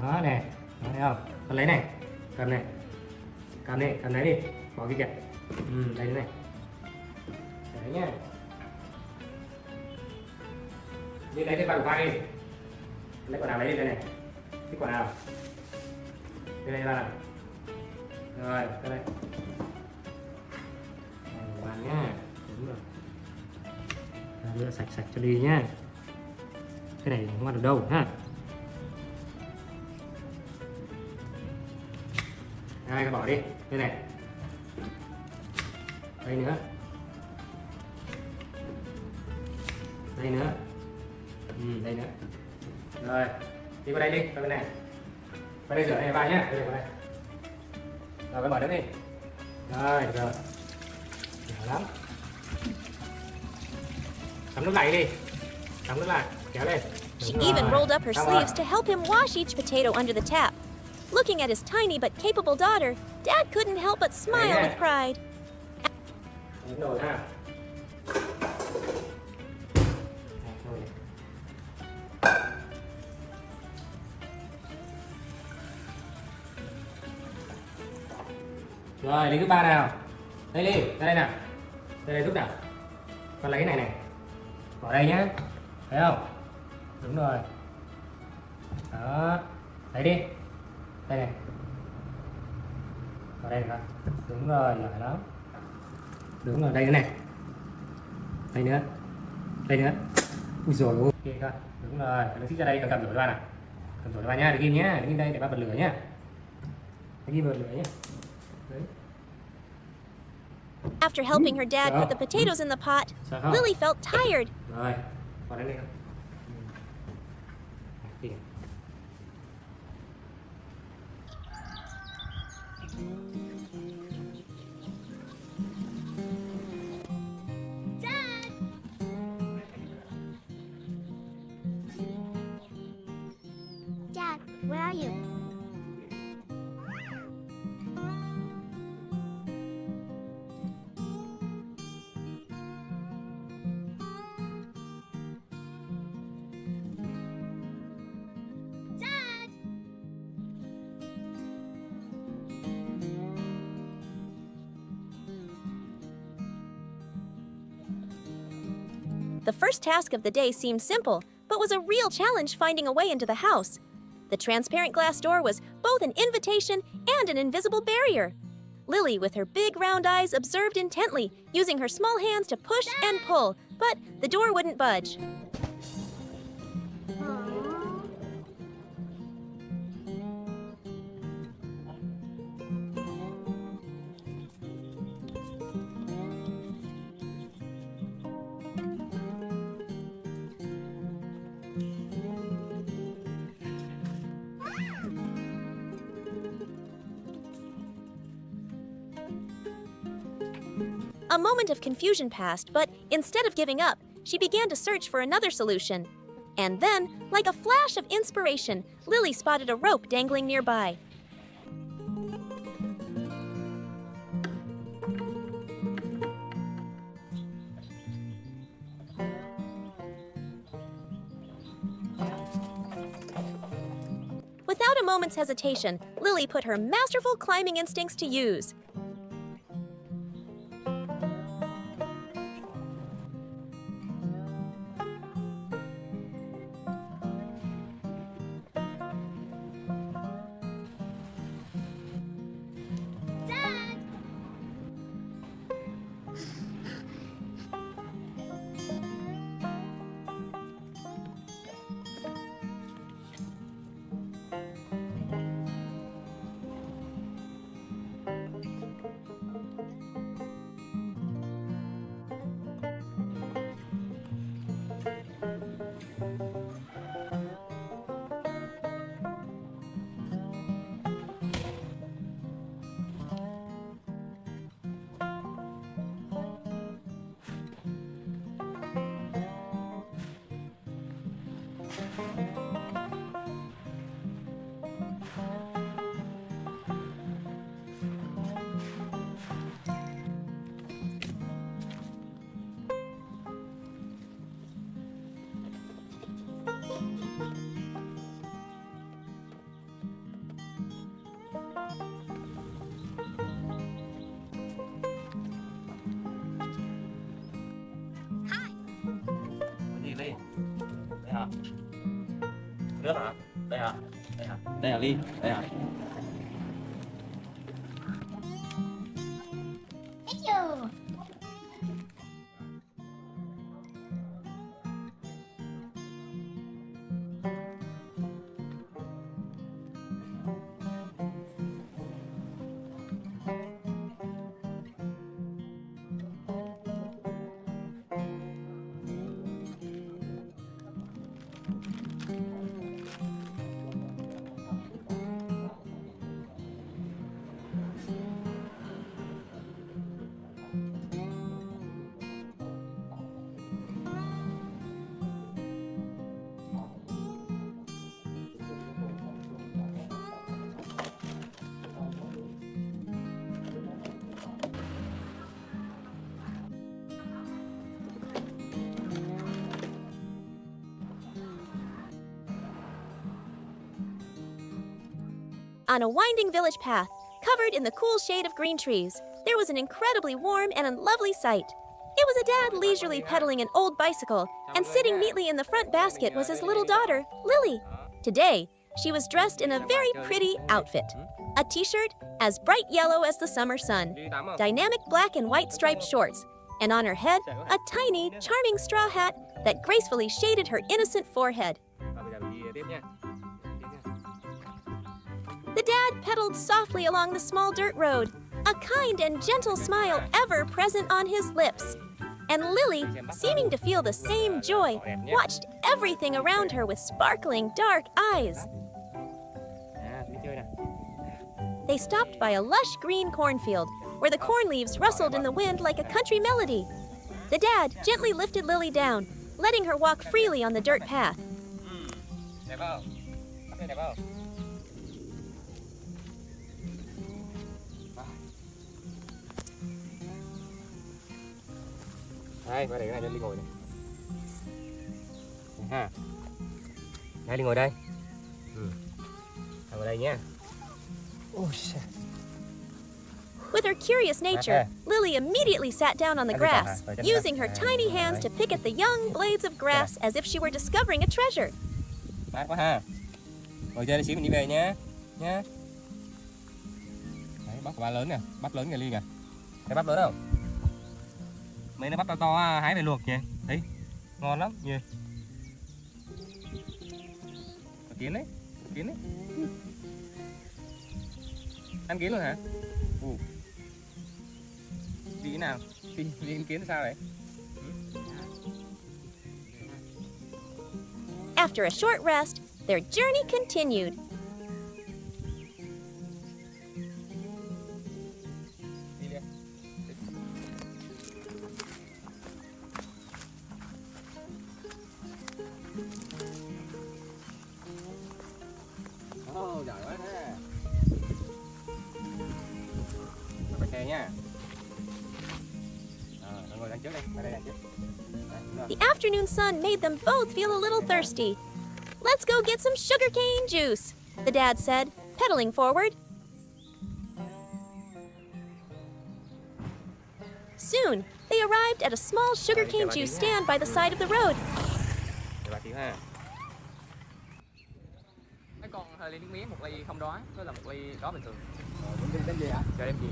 Đó nè, đó thấy không? Con lấy này, cầm này, cầm lấy đi, bỏ cái kìa. Đây này, đấy nhá. Đi lấy cái quả khoai đi, lấy quả nào lấy đi đây này, cái quả nào? Đây ba nào. Rồi, cái đây. Ăn nhá, đúng rồi. Rửa sạch cho đi nhá. Cái này không ăn được đâu ha. Đây, cái bỏ đi. Đây này. Đây nữa. Đây nữa. Đây nữa. Rồi, đi qua đây đi, qua bên này. Qua đây rửa này ba nhá. Đây, qua đây. Rồi, cái bỏ nước đi. Rồi, được rồi. Dẻo lắm. Tắm nước lại đi. Tắm nước lại. She even rolled up her sleeves to help him wash each potato under the tap. Looking at his tiny but capable daughter, Dad couldn't help but smile with pride. Rồi, Ly thứ ba nào. Đây Ly, ra đây nào. Ra đây giúp nào. Con lấy cái này này. Bỏ đây nhá. Thấy không? Đúng rồi. Đó. Lấy đi. Đây này. Vào đây này con. Đúng rồi, giỏi lắm. Đúng rồi, đây nữa này. Đây nữa. Đây nữa. Ui dồi ôi. Ok con. Đúng rồi, nó xích ra đây, cầm rổ cho ba nào. Cầm rổ cho ba nhá, để ghim nhá, để ghim đây để ba bật lửa nhá. Để ghim bật lửa nhá. Đấy. After helping her dad put the potatoes in the pot, Sao không? Lily felt tired. Rồi, vào đây đi con. Đi. Dad! Dad, where are you? Dad! The first task of the day seemed simple, but was a real challenge finding a way into the house. The transparent glass door was both an invitation and an invisible barrier. Lily, with her big round eyes, observed intently, using her small hands to push and pull, but the door wouldn't budge. A moment of confusion passed, but instead of giving up, she began to search for another solution. And then, like a flash of inspiration, Lily spotted a rope dangling nearby. Without a moment's hesitation, Lily put her masterful climbing instincts to use. Dad! Cái gì Ly? Đây hả? Nước hả? Đây hả? Đây hả? Đây hả Ly? Đây hả? Thank you! On a winding village path, covered in the cool shade of green trees. There was an incredibly warm and a lovely sight. It was a dad leisurely pedaling an old bicycle, and sitting neatly in the front basket was his little daughter, Lily. Today, she was dressed in a very pretty outfit. A t-shirt as bright yellow as the summer sun, dynamic black and white striped shorts, and on her head, a tiny, charming straw hat that gracefully shaded her innocent forehead. The dad pedaled softly along the small dirt road, a kind and gentle smile ever present on his lips. And Lily, seeming to feel the same joy, watched everything around her with sparkling dark eyes. They stopped by a lush green cornfield, where the corn leaves rustled in the wind like a country melody. The dad gently lifted Lily down, letting her walk freely on the dirt path. Đẹp không? Đẹp không? Đây, qua để cái này cho Ly ngồi này. Ha. Đây, Ly ngồi đây. Ngồi đây nhé. With her curious nature, Lily immediately sat down on the grass, using her tiny hands to pick at the young blades of grass as if she were discovering a treasure. Mát quá ha. Ngồi chơi xíu mình đi về nhé. Nhé. Đấy, bắp của ba lớn nè, bắp lớn kìa Ly kìa. Thấy bắp lớn không? Mấy nó bắp to to hái về luộc nhỉ. Thấy ngon lắm nhỉ. Kiến đấy, kiến đấy. Ăn kiến luôn hả? Đi nào? Đi ăn kiến sao đấy? After a short rest, their journey continued. Giỏi quá ha. Phải khe nha. Ngồi đằng trước đây, ở đây đằng trước. The afternoon sun made them both feel a little thirsty. Let's go get some sugarcane juice, the dad said, pedaling forward. Soon, they arrived at a small sugarcane juice stand by the side of the road. Mấy con hơi ly nước mía, một ly không đói, với là một ly đó bình thường. Đến gì hả? Cho em gì?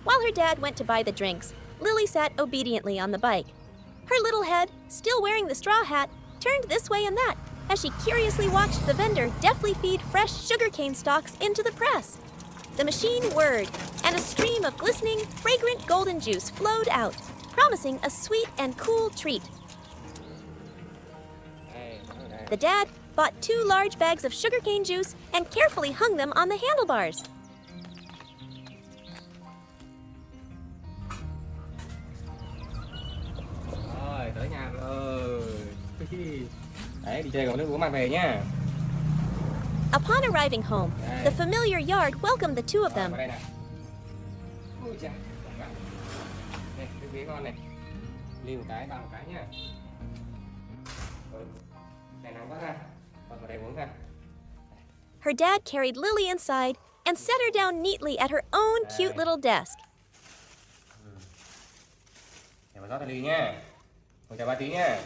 While her dad went to buy the drinks, Lily sat obediently on the bike. Her little head, still wearing the straw hat, turned this way and that as she curiously watched the vendor deftly feed fresh sugarcane stalks into the press. The machine whirred, and a stream of glistening, fragrant golden juice flowed out, promising a sweet and cool treat. The dad bought 2 large bags of sugarcane juice and carefully hung them on the handlebars. Rồi, tới nhà rồi. Đấy, đi chơi còn nước uống mang về nhá. Upon arriving home, the familiar yard welcomed the two of them. Vào đây nào. Ôi chà. Đây, cái ghế con này. Ly một cái, ba một cái nhá. Này nóng quá ha. Còn vào đây uống ha. Her dad carried Lily inside and set her down neatly at her own cute little desk. Để vào rót cho Ly nhá. Ngồi chờ ba tí nhá.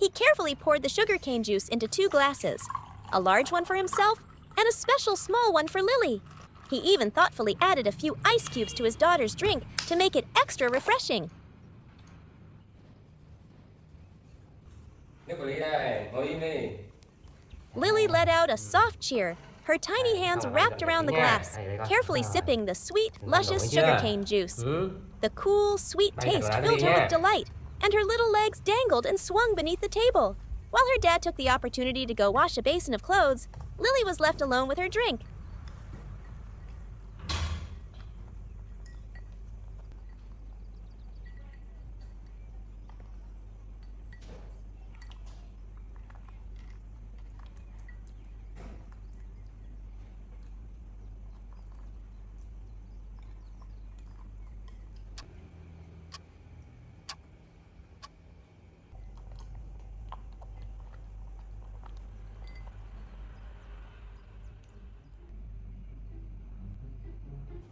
He carefully poured the sugarcane juice into 2 glasses, a large one for himself and a special small one for Lily. He even thoughtfully added a few ice cubes to his daughter's drink to make it extra refreshing. Nước của Ly đây, ngồi im đi. Lily let out a soft cheer, her tiny hands wrapped around the glass, carefully sipping the sweet, luscious sugarcane juice. The cool, sweet taste filled her with delight, and her little legs dangled and swung beneath the table. While her dad took the opportunity to go wash a basin of clothes, Lily was left alone with her drink.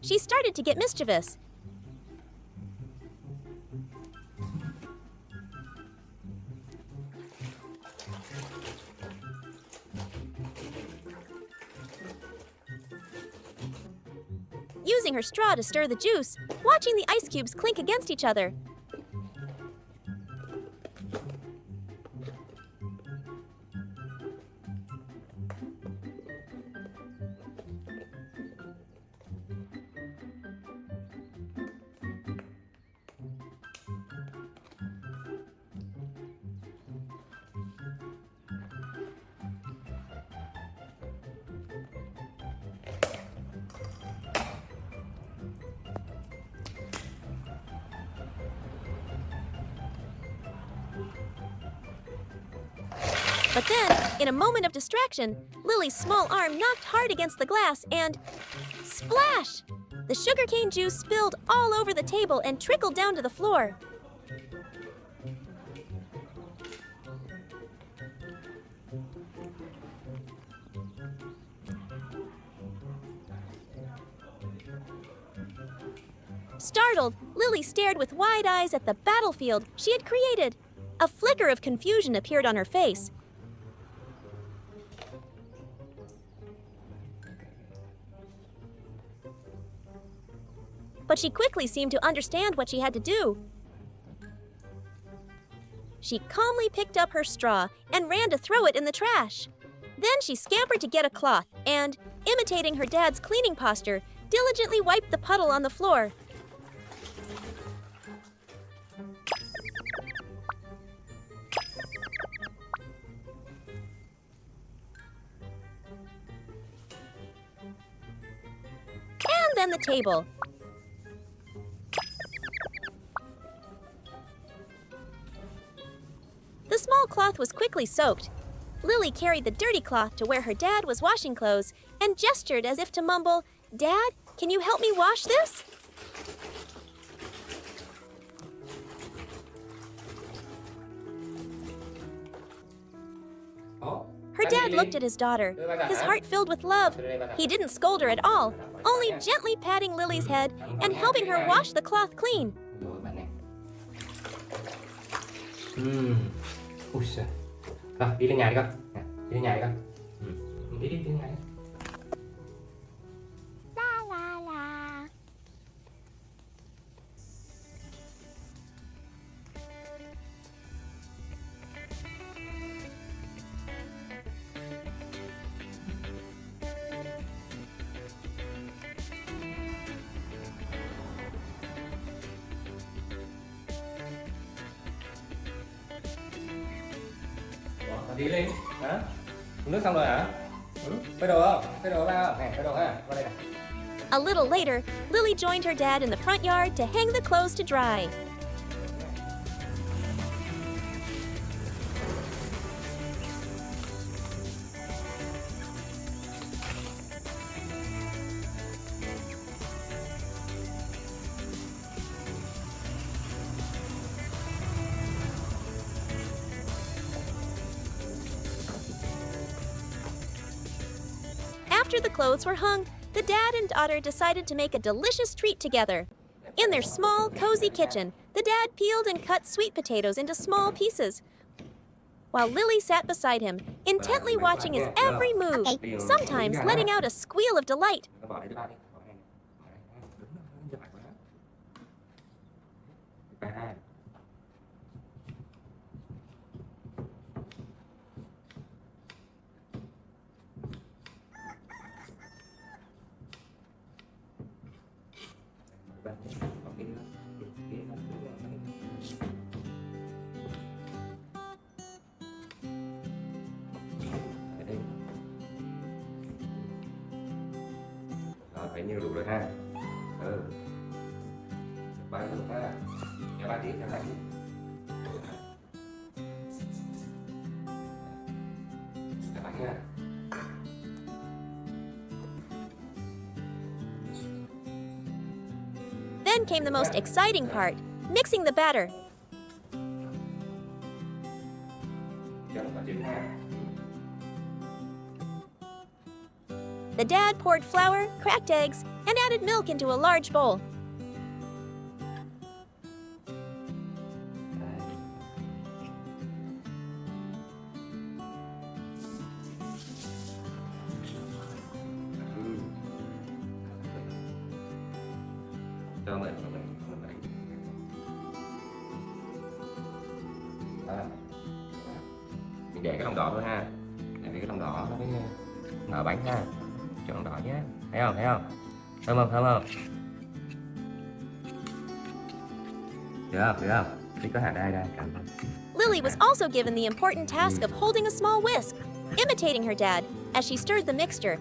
she started to get mischievous. Using her straw to stir the juice, watching the ice cubes clink against each other. But then, in a moment of distraction, Lily's small arm knocked hard against the glass and splash! The sugarcane juice spilled all over the table and trickled down to the floor. Startled, Lily stared with wide eyes at the battlefield she had created. A flicker of confusion appeared on her face. But she quickly seemed to understand what she had to do. She calmly picked up her straw and ran to throw it in the trash. Then she scampered to get a cloth and, imitating her dad's cleaning posture, diligently wiped the puddle on the floor. And then the table. The small cloth was quickly soaked. Lily carried the dirty cloth to where her dad was washing clothes and gestured as if to mumble, "Dad, can you help me wash this?" Her dad looked at his daughter, his heart filled with love. He didn't scold her at all, only gently patting Lily's head and helping her wash the cloth clean. Ui giời. Rồi, đi lên nhà đi con. Nè, đi lên nhà đi con. Đi lên nhà đi. La la la. Đi lên. Hả? Uống nước xong rồi hả? Phơi đồ không? Phơi đồ vào. Này, phơi đồ ha. Qua đây này. A little later, Lily joined her dad in the front yard to hang the clothes to dry. After the clothes were hung, the dad and daughter decided to make a delicious treat together. In their small, cozy kitchen, the dad peeled and cut sweet potatoes into small pieces, while Lily sat beside him, intently watching his every move, sometimes letting out a squeal of delight. Bỏ đây cho ba đi. Bỏ đây. Đúng rồi, quá. Ba. Phải như đủ rồi ha. Ba đủ ha. Cho ba tí, cho ba tí. Cho ba nha. Then came the most exciting part, mixing the batter. Cho nó vào trứng ha. The dad poured flour, cracked eggs, and and added milk into a large bowl. Cho mình mình để cái lòng đỏ thôi ha, để cái lòng đỏ nó mới nở bánh ha, cho lòng đỏ nhé, thấy không, thơm không, được không, đi có hạt đây cảm ơn. Lily was also given the important task of holding a small whisk, imitating her dad as she stirred the mixture.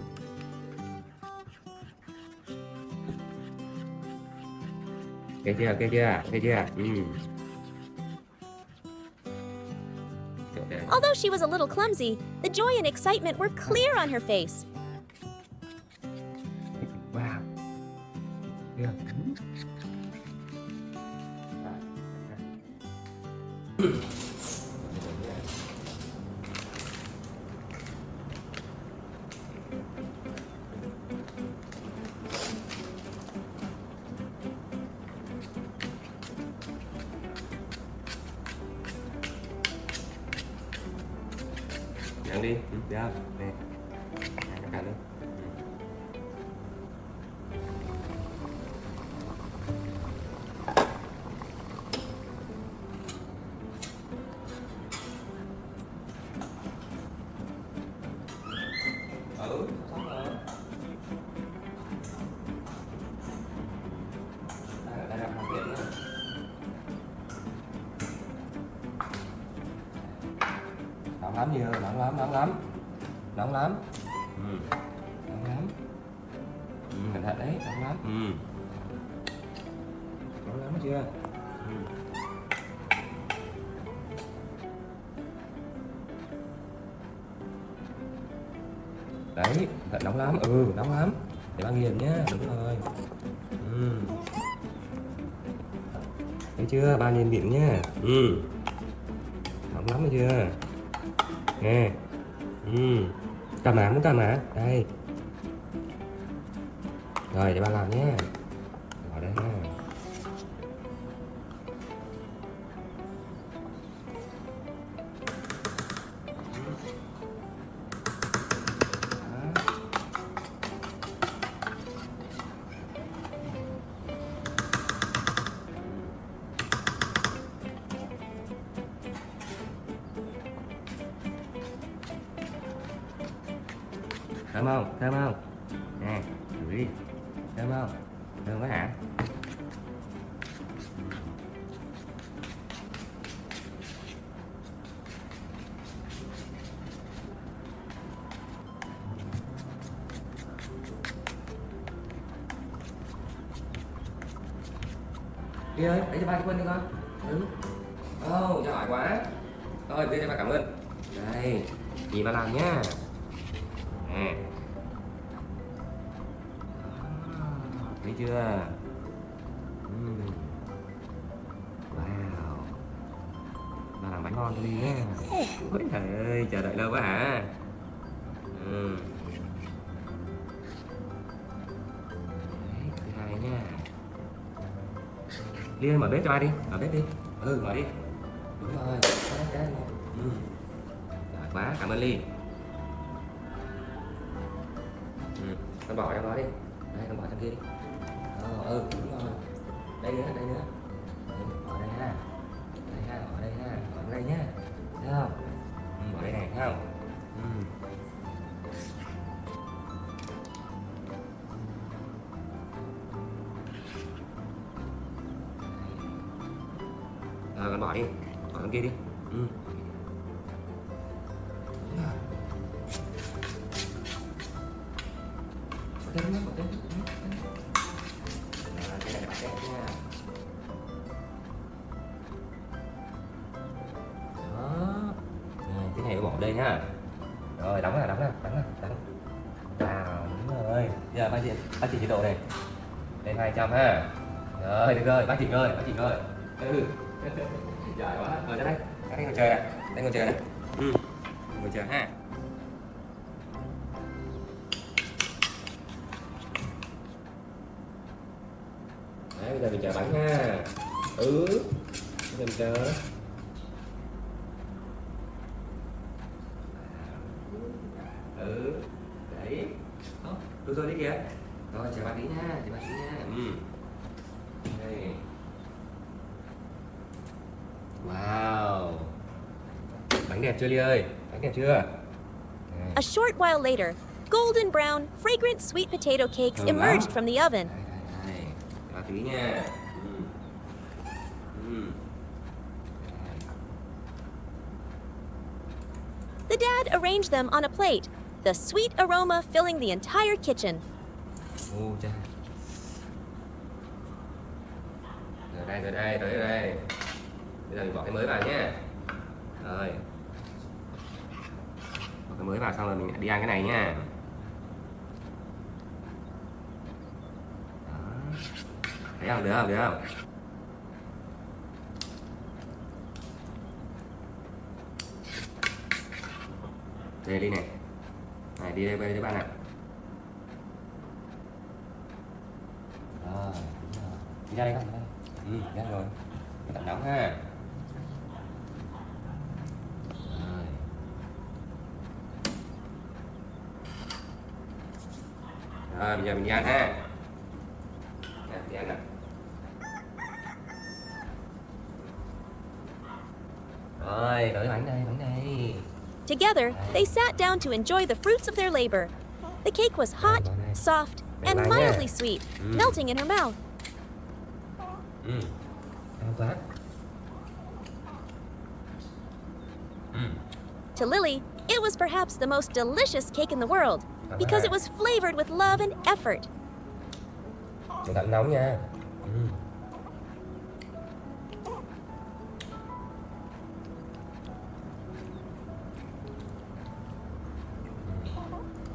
Nghe chưa? Although she was a little clumsy, the joy and excitement were clear on her face. Wow. Yeah. Nhận đi, được không? Nè, ăn cả luôn. Xong rồi. Đây là hoàn thiện nữa. Nóng lắm chưa? Nóng lắm. Nóng lắm. Nóng lắm. Cẩn thận đấy, nóng lắm. Nóng lắm chưa? Đấy, thật nóng lắm, nóng lắm. Để ba nghiền nhá, đúng rồi. Thấy chưa, ba nghiền miệng nhá. Nóng lắm thấy chưa? Nè. Cầm má, muốn cầm má? Đây. Rồi, để ba làm nhé. Vào đây ha. Thơm không? Nè, thử đi. Thơm không? Thơm quá hả? Đi ơi, để cho ba cái quân đi con. Giỏi quá. Rồi, đưa cho ba cảm ơn. Đây, nhìn ba làm nhá. Nè. Thấy chưa? Wow. Ba làm bánh ngon cho đi nhé. Ôi trời ơi, chờ đợi lâu quá hả? Đấy, thứ hai nha. Liên mở bếp cho ba đi, mở bếp đi. Mở đi. Đúng rồi, cái. Giỏi quá, cảm ơn Ly. Con bỏ trong đó đi. Đây, con bỏ trong kia đi. Đúng rồi. Đây nữa. Bỏ đây ha. Bỏ đây nhá. Thấy không? Bỏ đây này, thấy không? Rồi con bỏ đi. Bỏ trong kia đi. Bỏ thêm. Cái này là bánh đẹp nha. Đó. Cái này bỏ đây nhá. Rồi đóng ra. Vào, đúng rồi. Giờ bác chỉ chế độ này. Lên 200 ha. Rồi, được rồi, bác chỉnh rồi. Giỏi quá. Rồi ra đây. Các anh ngồi chờ này. Đây ngồi chờ này. Ngồi chờ ha. Đấy, bây giờ mình chờ bánh ha. Bây giờ mình chờ. Đấy. Được rồi đấy kìa. Rồi chờ bạn tí nha, chờ bạn tí nha. Đây. Wow. Bánh đẹp chưa Ly ơi? Bánh đẹp chưa? Đây. A short while later, golden brown, fragrant sweet potato cakes Thơm lắm. emerged from the oven. Đây. Chờ bạn tí nha. The dad arranged them on a plate, the sweet aroma filling the entire kitchen. Ô cha. Rồi đây, tới đây. Bây giờ mình bỏ cái mới vào nhé. Rồi. Bỏ cái mới vào xong rồi mình đi ăn cái này nha. Đó. Thấy không? Được không? Được không? Đây đi này. Này đi đây với bạn ạ. Rồi, đi ra đây con. Ra rồi. Tạm đóng ha. Rồi, bây giờ mình đi ăn ha. Nè, đi ăn nè. Rồi, tới bánh đây, bánh đây. Together, they sat down to enjoy the fruits of their labor. The cake was hot, soft, and mildly sweet, melting in her mouth. Ngon quá. To Lily, it was perhaps the most delicious cake in the world because it was flavored with love and effort. Mình tạm nóng nha.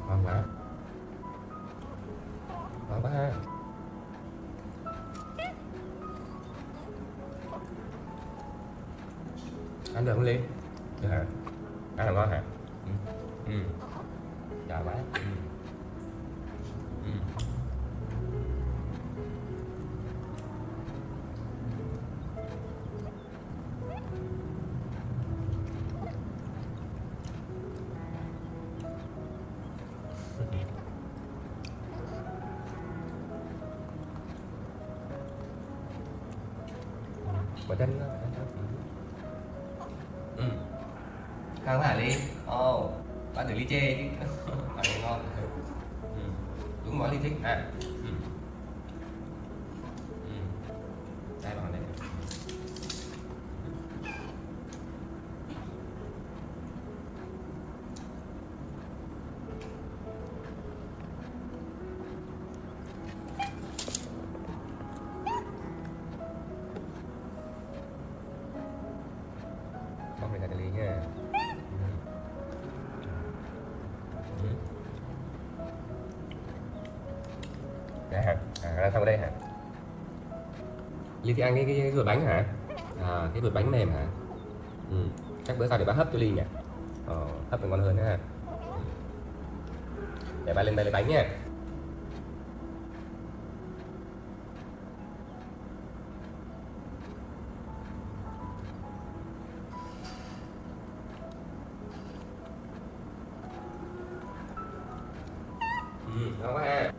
Ngon quá. Ngon quá ha. Ăn được không Ly? Được hả? Ăn là ngon hả? Giỏi quá. Quả chân đó. Không hả Ly? Ồ, bạn thử Ly chê chứ. Bạn này ngon. Đúng món Ly thích à. Đây bạn này. Bóc này là Ly nha. Đây hả? Ra sau đây hả? Ly thì ăn cái ruột bánh hả? Cái ruột bánh mềm hả? Chắc bữa sau để bác hấp cho Ly nhỉ? Hấp thì ngon hơn nữa ha. Để ba lên đây lấy bánh nha. Ngon quá ha.